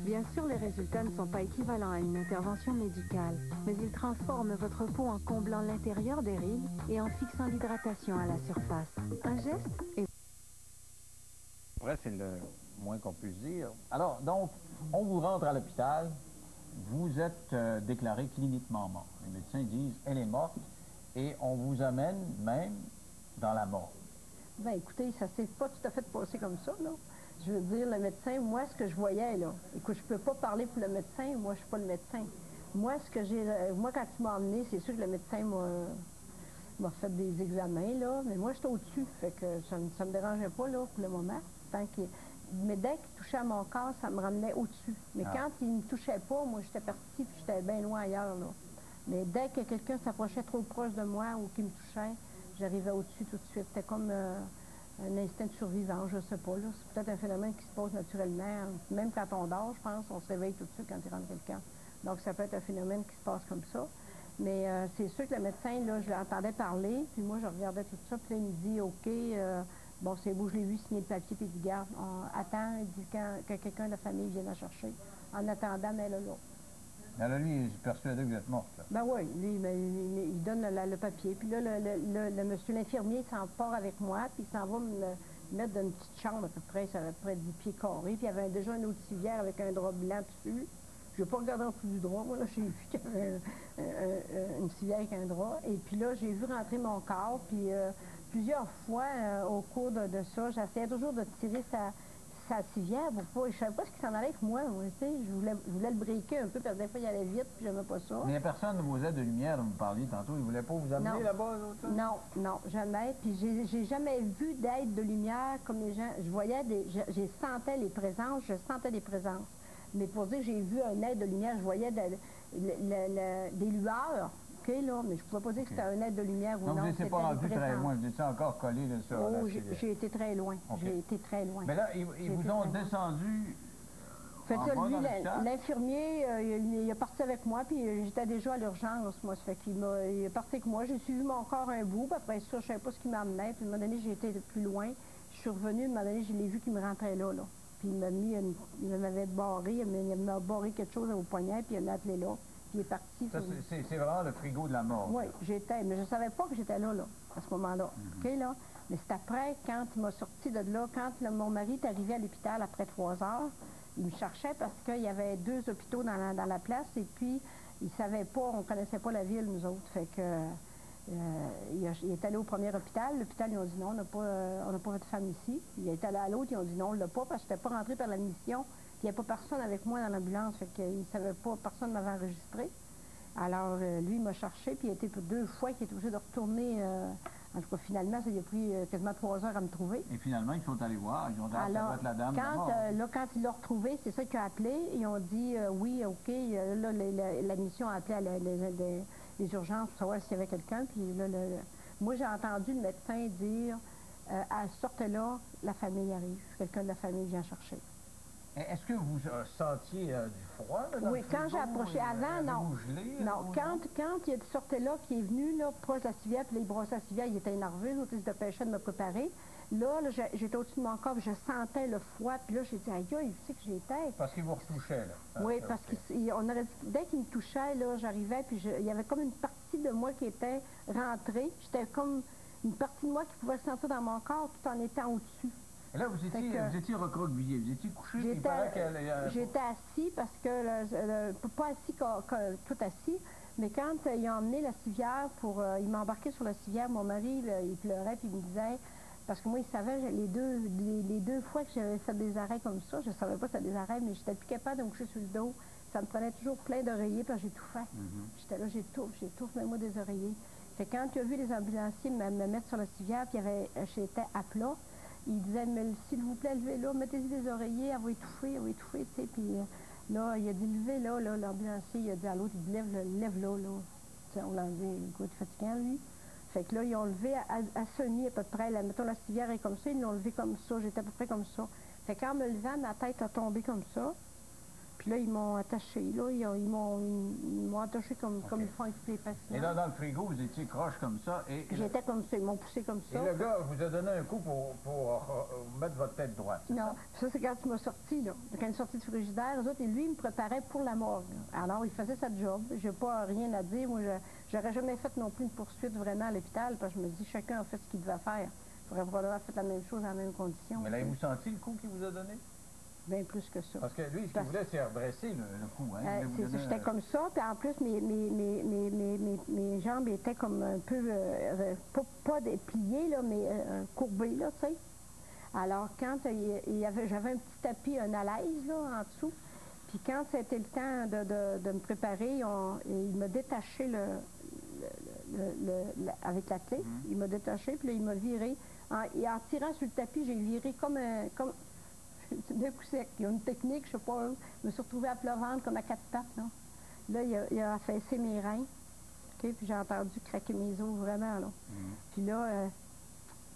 Bien sûr, les résultats ne sont pas équivalents à une intervention médicale, mais ils transforment votre peau en comblant l'intérieur des rides et en fixant l'hydratation à la surface. Un geste et... Après, c'est le moins qu'on puisse dire. Alors, donc, on vous rentre à l'hôpital, vous êtes déclaré cliniquement mort. Les médecins disent « elle est morte » et on vous amène même dans la mort. Ben écoutez, ça s'est pas tout à fait passé comme ça, là. Je veux dire, le médecin, moi, ce que je voyais, là, écoute, je peux pas parler pour le médecin, moi, je suis pas le médecin. Moi, moi, quand il m'a emmené, c'est sûr que le médecin m'a fait des examens, là, mais moi, j'étais au-dessus, fait que ça me dérangeait pas, là, pour le moment. Mais dès qu'il touchait à mon corps, ça me ramenait au-dessus. Mais quand il me touchait pas, moi, j'étais partie, puis j'étais bien loin ailleurs, là. Mais dès que quelqu'un s'approchait trop proche de moi ou qu'il me touchait, j'arrivais au-dessus tout de suite. C'était comme un instinct de survivance, je sais pas, là. C'est peut-être un phénomène qui se passe naturellement. Même quand on dort, je pense, on se réveille tout de suite quand il rentre quelqu'un. Donc, ça peut être un phénomène qui se passe comme ça. Mais c'est sûr que le médecin, là, je l'entendais parler, puis moi, je regardais tout ça, puis là, il me dit, OK, bon, c'est beau, je l'ai vu signer le papier, puis il dit, garde, attends, il dit que quelqu'un de la famille vienne la chercher. En attendant, mais là. Alors lui, il est persuadé que vous êtes morte, là. Ben oui, lui, il donne le papier. Puis là, le monsieur, l'infirmier, s'en part avec moi, puis il s'en va me mettre dans une petite chambre à peu près, ça à peu près 10 pieds carrés. Puis il y avait déjà une autre civière avec un drap blanc dessus. Je n'ai pas regardé en dessous du drap, moi, là, j'ai vu qu'il y avait une civière avec un drap. Et puis là, j'ai vu rentrer mon corps, puis plusieurs fois, au cours de ça, j'essayais toujours de tirer sa civière pour pas... Je savais pas ce qui s'en allait avec moi, tu sais. Je voulais le briquer un peu, parce que des fois, il allait vite, puis j'aimais pas ça. Mais il n'y a personne de vos aides de lumière dont vous parliez tantôt. Il ne voulait pas vous amener là-bas, Non, jamais. Puis j'ai jamais vu d'aide de lumière comme les gens. Je voyais je sentais les présences, Mais pour dire que j'ai vu un aide de lumière, je voyais des lueurs. OK, là, mais je ne pouvais pas dire que c'était un aide de lumière ou non. Donc, vous n'étiez pas rendu très loin, vous étiez encore collé là, sur la civière. J'ai été très loin. Okay. J'ai été très loin. Mais là, ils vous ont descendu. Fait que lui, l'infirmier, il est parti avec moi, puis j'étais déjà à l'urgence, moi. Ça fait qu'il est parti avec moi. J'ai suivi mon corps un bout, puis après ça, je ne savais pas ce qui m'amenait. Puis à un moment donné, j'ai été plus loin. Je suis revenue, à un moment donné, je l'ai vu qu'il me rentrait là. Puis il m'avait barré, il m'a barré quelque chose au poignet, puis il m'a appelé là. Puis il est parti. Ça, c'est vraiment le frigo de la mort. Oui, mais je ne savais pas que j'étais là, à ce moment-là. OK, là? Mais c'est après, quand il m'a sorti de là, quand mon mari est arrivé à l'hôpital après 3 heures, il me cherchait parce qu'il y avait 2 hôpitaux dans la place, et puis il savait pas, on ne connaissait pas la ville, nous autres. Fait que il est allé au premier hôpital. L'hôpital, ils ont dit non, on n'a pas votre femme ici. Il est allé à l'autre, ils ont dit non, on ne l'a pas, parce que je n'étais pas rentrée par l'admission. Puis il n'y a pas personne avec moi dans l'ambulance, fait qu'il ne savait pas, personne ne m'avait enregistré. Alors, lui, il m'a cherché, puis il a été pour 2 fois qu'il était obligé de retourner. En tout cas, finalement, ça lui a pris quasiment 3 heures à me trouver. Et finalement, ils sont allés voir, ils ont dit, alors, la dame quand il l'a retrouvé, c'est ça qu'il a appelé. Ils ont dit, oui, OK, là, l'admission a appelé à les urgences pour savoir s'il y avait quelqu'un. Puis là, moi, j'ai entendu le médecin dire, à ce sorte-là, la famille arrive. Quelqu'un de la famille vient chercher. Est-ce que vous sentiez du froid là, dans oui, quand j'ai approché, avant, non. Gelé, non, quand il sortait là, qui est venu, là, proche de la civière, puis là, il brossait la civière, il était énervé, l'autre, il se dépêchait de me préparer. Là j'étais au-dessus de mon corps, je sentais le froid, puis là, j'ai dit, aïe, il sait que j'étais. Parce qu'il vous retouchait, là. Oui, parce qu'on aurait dit, dès qu'il me touchait, là, j'arrivais, puis il y avait comme une partie de moi qui était rentrée. J'étais comme une partie de moi qui pouvait le sentir dans mon corps tout en étant au-dessus. Et là, vous étiez recroquevillé, vous étiez couché, il paraît qu'elle... J'étais assis parce que, pas assis, tout assis, mais quand ils ont emmené la civière ils m'ont embarqué sur la civière, mon mari, il pleurait, puis il me disait, parce que moi, il savait, les deux fois que j'avais fait des arrêts comme ça, je ne savais pas que c'était des arrêts, mais j'étais plus capable de me coucher sur le dos. Ça me prenait toujours plein d'oreillers, parce que j'étouffais. J'étais là, j'étouffe, même moi, des oreillers. Fait que quand tu as vu les ambulanciers me mettre sur la civière, puis j'étais à plat, il disait, mais s'il vous plaît, levez-là, mettez-y des oreillers, elle va étouffer, tu sais. Puis là, il a dit, levez là, l'ambulancier, il a dit à l'autre, il dit, lève-là, là. Tu sais, on l'a dit, écoute, fatiguant, lui. Fait que là, ils ont levé à semi à peu près, là, mettons, la civière est comme ça, ils l'ont levé comme ça, j'étais à peu près comme ça. Fait qu'en me levant, ma tête a tombé comme ça. Puis là, ils m'ont attaché, là, ils m'ont attaché comme ils font avec les patients. Et là, dans le frigo, vous étiez croche comme ça et... J'étais comme ça, ils m'ont poussé comme ça. Et le gars vous a donné un coup pour mettre votre tête droite. Non, ça c'est quand il m'a sorti, là. Quand il est sorti du frigidaire, eux autres, et lui, il me préparait pour la morgue. Alors, il faisait sa job. J'ai pas rien à dire. Moi, j'aurais jamais fait non plus une poursuite vraiment à l'hôpital, parce que je me dis, chacun a fait ce qu'il devait faire. Il aurait probablement fait la même chose dans la même condition. Mais l'avez-vous senti le coup qu'il vous a donné? Bien plus que ça. Parce que lui, ce qu'il voulait, c'est redresser le cou. Hein? J'étais comme ça, puis en plus, mes jambes étaient comme un peu, pas pliées, là, mais courbées, là, tu sais. Alors, quand j'avais un petit tapis, un alaise, là, en dessous, puis quand c'était le temps de me préparer, il m'a détaché avec la clé, il m'a détaché, puis là, il m'a viré. Et en tirant sur le tapis, j'ai viré comme d'un coup sec. Il y a une technique, je sais pas, je me suis retrouvée à plat ventre comme à 4 pattes, là. Là, il a affaissé mes reins, okay, puis j'ai entendu craquer mes os, vraiment, là. Puis là,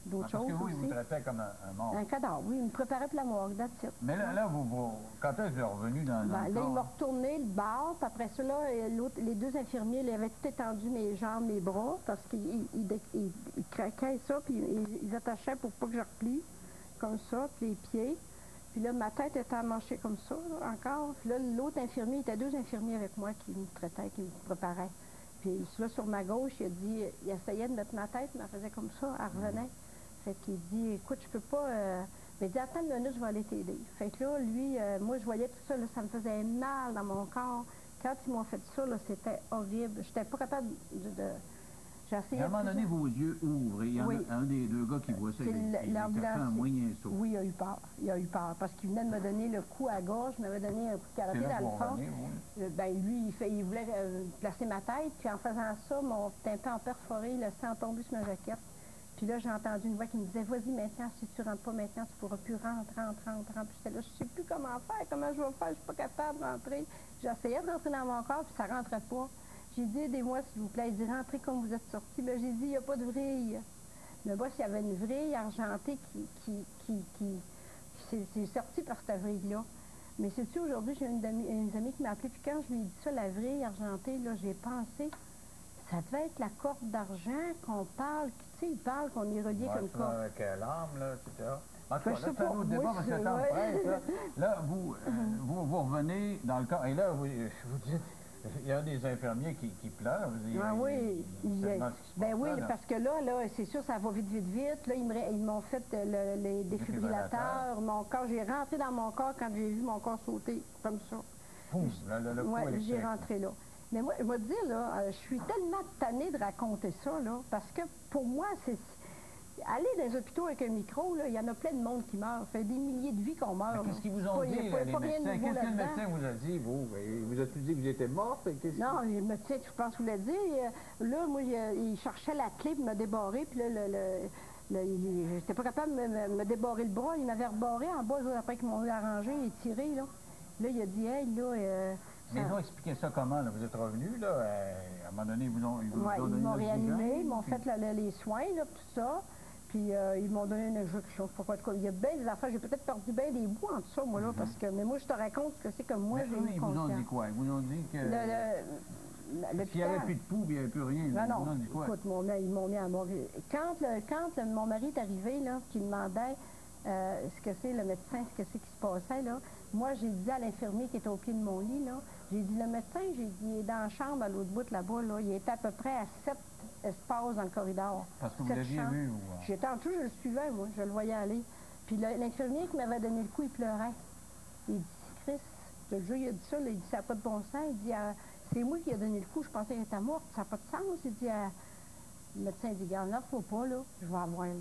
d'autres choses parce que aussi. Vous traitez comme un mort. Un cadavre, oui, il me préparait pour la morgue, that's it. Mais là quand est-ce que vous êtes revenu dans le là, corps? il m'a retourné le bord, puis après ça, là, les deux infirmiers, ils avaient tout étendu mes jambes, mes bras, parce qu'ils craquaient ça, puis ils attachaient pour pas que je replie, comme ça, puis les pieds. Puis là, ma tête était amanchée comme ça, là, encore. Puis là, l'autre infirmier, il y avait 2 infirmiers avec moi qui me traitaient, qui me préparaient. Puis là, sur ma gauche, il essayait de mettre ma tête, mais elle faisait comme ça, elle revenait. Fait qu'il dit, écoute, je peux pas... Mais il dit, attends une minute, je vais aller t'aider. Fait que là, lui, moi, je voyais tout ça, là, ça me faisait mal dans mon corps. Quand ils m'ont fait ça, là, c'était horrible. J'étais pas capable de... À un moment donné, vos yeux ouvrent et il y en a un des 2 gars qui voit ça, il a fait un moyen saut. Oui, il a eu peur. Il a eu peur parce qu'il venait de me donner le coup à gauche, il m'avait donné un coup de karaté dans le fond. Ben, lui, il voulait placer ma tête, puis en faisant ça, mon tympan a perforé, le sang est tombé sur ma jaquette. Puis là, j'ai entendu une voix qui me disait, vas-y maintenant, si tu rentres pas maintenant, tu pourras plus rentrer. Puis j'étais là, je sais plus comment faire, comment je vais faire, je suis pas capable de rentrer. J'essayais de rentrer dans mon corps, puis ça rentrait pas. J'ai dit, aidez-moi, s'il vous plaît. Il dit, rentrez comme vous êtes sortis. Ben, j'ai dit, il n'y a pas de vrille. Mais moi, s'il y avait une vrille argentée qui s'est sortie par cette vrille-là. Mais sais-tu, aujourd'hui, j'ai une amie qui m'a appelé, puis quand je lui ai dit ça, la vrille argentée, là, j'ai pensé, ça devait être la corde d'argent qu'on parle, tu sais, il parle qu'on est relié comme corde. Avec l'arme, là, etc. En tout cas, là, c'est un autre débat, parce que le temps presse. Là, vous revenez dans le corps, et là, vous dites... Il y a des infirmiers qui pleurent. Oui, parce que là, c'est sûr, ça va vite. Là, ils m'ont fait les défibrillateurs. Mon corps, j'ai rentré dans mon corps quand j'ai vu mon corps sauter, comme ça. Oui, j'ai rentré là. Mais moi, je vais te dire, là, je suis tellement tannée de raconter ça, là, parce que pour moi, c'est... Aller dans les hôpitaux avec un micro, là, il y en a plein de monde qui meurt. Ça fait des milliers de vies qu'on meurt. Qu'est-ce qu'ils vous ont dit, les médecins? Qu'est-ce que le médecin vous a dit, vous? Il vous a-t-il dit que vous étiez morte? Non, le médecin, je pense qu'il l'a dit. Là, moi, il cherchait la clé pour me débarrer, puis là, j'étais pas capable de me débarrer le bras. Il m'avait rebarré en bas, après qu'ils m'ont arrangé et tiré, là. Là, il a dit, hey, là... Mais ils ont expliqué ça comment, là? Vous êtes revenu, là? À un moment donné, ils m'ont réanimé, ils m'ont fait les soins, là, tout ça. Puis ils m'ont donné une injection. Il y a bien des affaires. J'ai peut-être perdu bien des bouts en tout ça, moi, là, parce que... Mais moi, je te raconte ce que c'est que moi, j'ai eu ils vous ont dit quoi? Ils vous ont dit que... S'il n'y avait plus de poux, il n'y avait plus rien. Non, non. Écoute, ils m'ont mis à mourir. Quand mon mari est arrivé, là, qui demandait ce que c'est, le médecin, ce que c'est qui se passait, là, moi, j'ai dit à l'infirmier qui était au pied de mon lit, là, j'ai dit, le médecin, j'ai dit, il est dans la chambre à l'autre bout, là-bas, là, il était à peu près à 7 espaces dans le corridor. Parce que vous l'aviez vu, ou... J'étais en tout, je le suivais, moi, je le voyais aller. Puis l'infirmier qui m'avait donné le coup, il pleurait. Il dit, Chris, je te jure, il a dit ça, là, il dit, ça n'a pas de bon sens. Il dit, c'est moi qui ai donné le coup, je pensais qu'elle était morte, ça n'a pas de sens. Il dit, le médecin dit, regarde, là, faut pas, là, je vais avoir, là.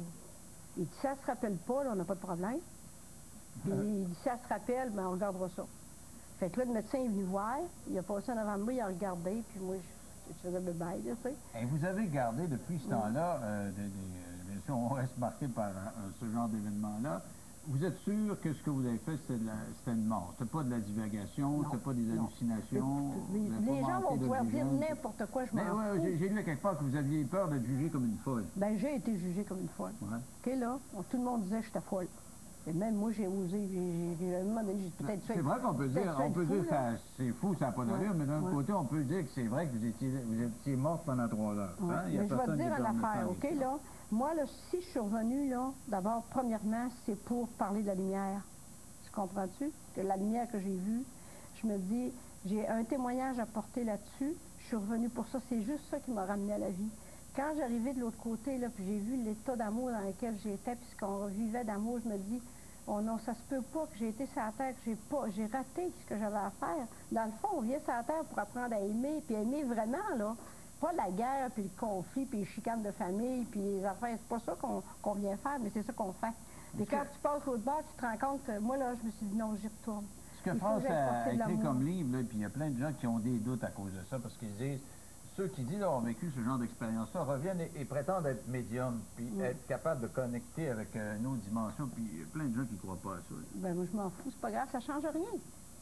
Il dit, ça se rappelle pas, là, on n'a pas de problème. Puis il dit, ça se rappelle, ben on regardera ça. Fait que là, le médecin est venu voir, il a passé en avant de moi, il a regardé, puis moi, je faisais bébé, tu sais. Et vous avez gardé depuis ce temps-là, bien sûr, on reste marqué par ce genre d'événement-là. Vous êtes sûr que ce que vous avez fait, c'était une mort? C'était pas de la divagation, c'était pas des hallucinations? Les gens vont pouvoir dire n'importe quoi, je m'en fous. J'ai lu à quelque part que vous aviez peur d'être jugée comme une folle. Ben, j'ai été jugée comme une folle. Ouais. OK, là, tout le monde disait que j'étais folle. Et même moi, j'ai osé, j'ai peut-être C'est vrai qu'on peut dire, c'est fou, ça n'a pas d'allure, mais d'un autre côté, on peut dire que c'est vrai que vous étiez morte pendant 3 heures. Ouais. Hein? Mais je vais te dire une affaire, OK, là? Moi, là, si je suis revenue, là, d'abord, premièrement, c'est pour parler de la lumière. Tu comprends-tu? Que la lumière que j'ai vue, je me dis, j'ai un témoignage à porter là-dessus. Je suis revenue pour ça. C'est juste ça qui m'a ramenée à la vie. Quand j'arrivais de l'autre côté, là, puis j'ai vu l'état d'amour dans lequel j'étais, puis ce qu'on vivait d'amour, je me dis, oh non, ça se peut pas que j'ai été sur la terre, que j'ai raté ce que j'avais à faire. Dans le fond, on vient sur la terre pour apprendre à aimer, puis aimer vraiment, là. Pas la guerre, puis le conflit, puis les chicanes de famille, puis les affaires. C'est pas ça qu'on vient faire, mais c'est ça qu'on fait. Et quand tu passes l'autre bord, tu te rends compte que moi, là, je me suis dit, non, j'y retourne. Ce que France a écrit comme livre, puis il y a plein de gens qui ont des doutes à cause de ça, parce qu'ils disent, ceux qui disent avoir vécu ce genre d'expérience-là reviennent et prétendent être médiums, puis être capables de connecter avec une autre dimension, puis il y a plein de gens qui ne croient pas à ça. Ben moi, je m'en fous, c'est pas grave, ça change rien.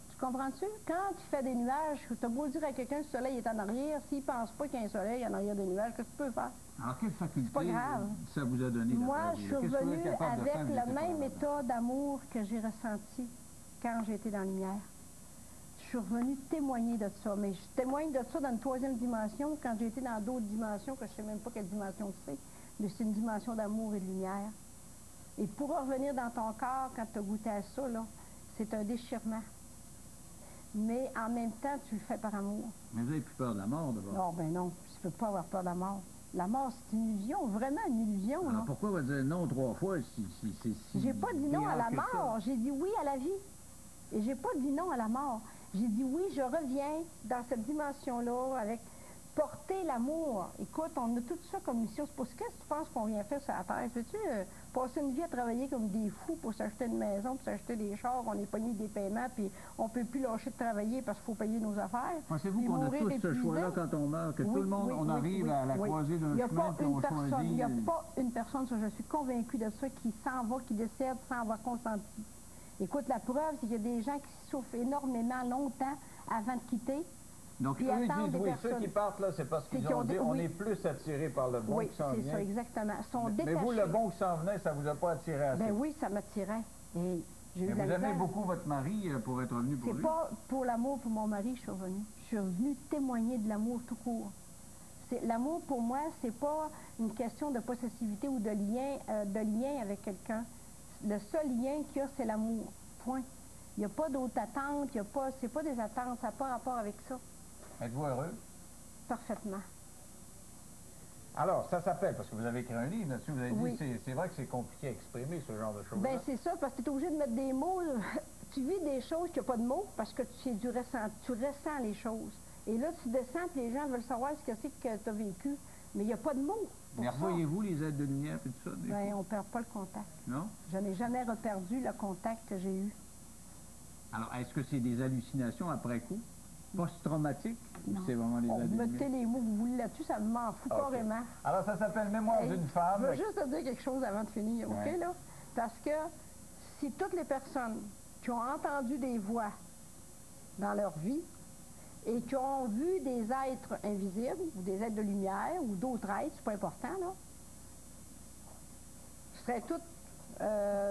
Tu comprends-tu? Quand tu fais des nuages, tu as beau dire à quelqu'un que le soleil est en arrière, s'il ne pense pas qu'il y a un soleil en arrière des nuages, qu'est-ce que tu peux faire? Alors, quelle faculté pas grave. Ça vous a donné? Moi, je suis revenue avec le même état d'amour que j'ai ressenti quand j'ai été dans la lumière. Je suis revenue témoigner de ça, mais je témoigne de ça dans une 3e dimension, quand j'ai été dans d'autres dimensions, que je ne sais même pas quelle dimension c'est, mais c'est une dimension d'amour et de lumière. Et pour revenir dans ton corps, quand tu as goûté à ça, là, c'est un déchirement. Mais en même temps, tu le fais par amour. Mais vous n'avez plus peur de la mort, d'abord? Non, ben non, je ne peux pas avoir peur de la mort. La mort, c'est une illusion, vraiment une illusion. Alors là. pourquoi vous dire non 3 fois si j'ai pas dit non à la mort, j'ai dit oui à la vie. Et j'ai pas dit non à la mort. J'ai dit oui, je reviens dans cette dimension-là avec porter l'amour. Écoute, on a tout ça comme mission. C'est pour ce que tu penses qu'on vient faire sur la terre. Veux-tu passer une vie à travailler comme des fous pour s'acheter une maison, pour s'acheter des chars, on est pogné des paiements, puis on peut plus lâcher de travailler parce qu'il faut payer nos affaires. Pensez-vous qu'on a tous ce choix-là quand on meurt, que tout le monde, on arrive à la croisée d'un chemin, puis on choisit... Il n'y a pas une personne, ça, je suis convaincue de ça, qui s'en va, qui décède sans avoir consenti. Écoute, la preuve, c'est qu'il y a des gens qui souffrent énormément longtemps avant de quitter. Donc, eux, ils disent, oui, ceux qui partent, là, c'est parce qu'ils ont dit, on est plus attirés par le bon qui s'en vient. Oui, c'est ça, exactement. Mais vous, le bon qui s'en venait, ça vous a pas attiré assez? Ben oui, ça m'attirait. Mais vous aimez beaucoup votre mari pour être revenu pour lui? C'est pas pour l'amour pour mon mari que je suis revenue. Je suis revenue témoigner de l'amour tout court. L'amour, pour moi, c'est pas une question de possessivité ou de lien avec quelqu'un. Le seul lien qu'il y a, c'est l'amour. Point. Il n'y a pas d'autres attentes, c'est pas des attentes, ça n'a pas rapport avec ça. Êtes-vous heureux? Parfaitement. Alors, ça s'appelle, parce que vous avez écrit un livre là-dessus, vous avez dit, c'est vrai que c'est compliqué à exprimer ce genre de choses. Bien, c'est ça, parce que tu es obligé de mettre des mots. Tu vis des choses qui n'ont pas de mots, parce que tu ressens les choses. Et là, tu descends, puis les gens veulent savoir ce que c'est que tu as vécu, mais il n'y a pas de mots. Mais revoyez-vous les aides de lumière et tout ça? Bien, on ne perd pas le contact. Non? Je n'ai jamais reperdu le contact que j'ai eu. Alors, est-ce que c'est des hallucinations après coup? Post-traumatiques? C'est vraiment les aides de lumière? Mettez les mots que vous voulez là-dessus, ça m'en fout carrément. Alors, ça s'appelle Mémoire d'une femme. Je veux juste te dire quelque chose avant de finir, OK, là? Parce que si toutes les personnes qui ont entendu des voix dans leur vie et qui ont vu des êtres invisibles, ou des êtres de lumière, ou d'autres êtres, c'est pas important, là, seraient toutes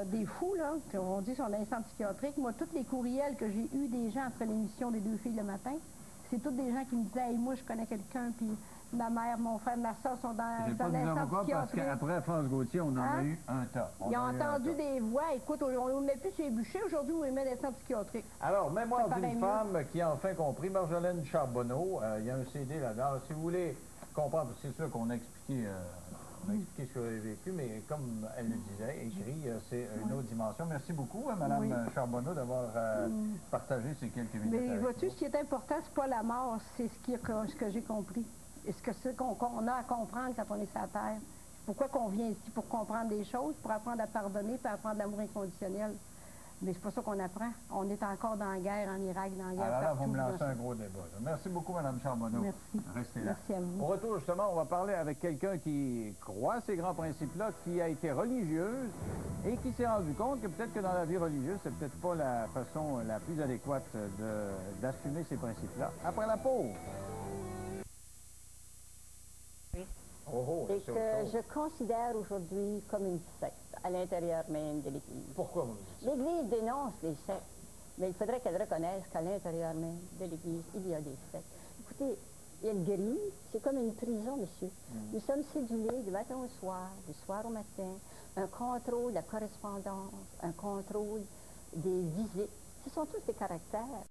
des fous, là, on dit sur l'instant psychiatrique. Moi, tous les courriels que j'ai eus des gens après l'émission des 2 filles le matin, c'est tous des gens qui me disaient, hey, moi, je connais quelqu'un, puis ma mère, mon frère, ma soeur sont dans l'instant psychiatrique. Parce qu'après France Gauthier, on en a eu un tas. Ils ont entendu des voix. Écoute, on ne met plus sur les bûchers. Aujourd'hui, on les met dans l'instant psychiatrique. Alors, Mémoire d'une femme qui a enfin compris, Marjolaine Charbonneau, il y a un CD là-dedans. Si vous voulez comprendre, c'est sûr qu'on a expliqué... On a expliqué ce que vous avez vécu, mais comme elle le disait, écrit, c'est une autre dimension. Merci beaucoup, Mme Charbonneau, d'avoir partagé ces quelques minutes. Mais vois-tu, ce qui est important, c'est pas la mort, c'est ce que j'ai compris. Et ce qu'on a à comprendre quand on est sur la Terre. Pourquoi qu'on vient ici? Pour comprendre des choses, pour apprendre à pardonner, pour apprendre l'amour inconditionnel. Mais c'est pas ça qu'on apprend. On est encore dans la guerre en Irak, dans la guerre partout. Alors là, vous me lancez un gros débat. Là. Merci beaucoup, Mme Charbonneau. Merci. Restez là. Merci à vous. Au retour, justement, on va parler avec quelqu'un qui croit ces grands principes-là, qui a été religieuse et qui s'est rendu compte que peut-être que dans la vie religieuse, c'est peut-être pas la façon la plus adéquate d'assumer ces principes-là. Après la pause. et c'est que autre chose. je considère aujourd'hui comme une secte à l'intérieur même de l'Église. Pourquoi vous me dites ça? L'Église dénonce les sectes, mais il faudrait qu'elle reconnaisse qu'à l'intérieur même de l'Église, il y a des sectes. Écoutez, il y a une grille, c'est comme une prison, monsieur. Nous sommes cédulés du matin au soir, du soir au matin, un contrôle de la correspondance, un contrôle des visites. Ce sont tous des caractères.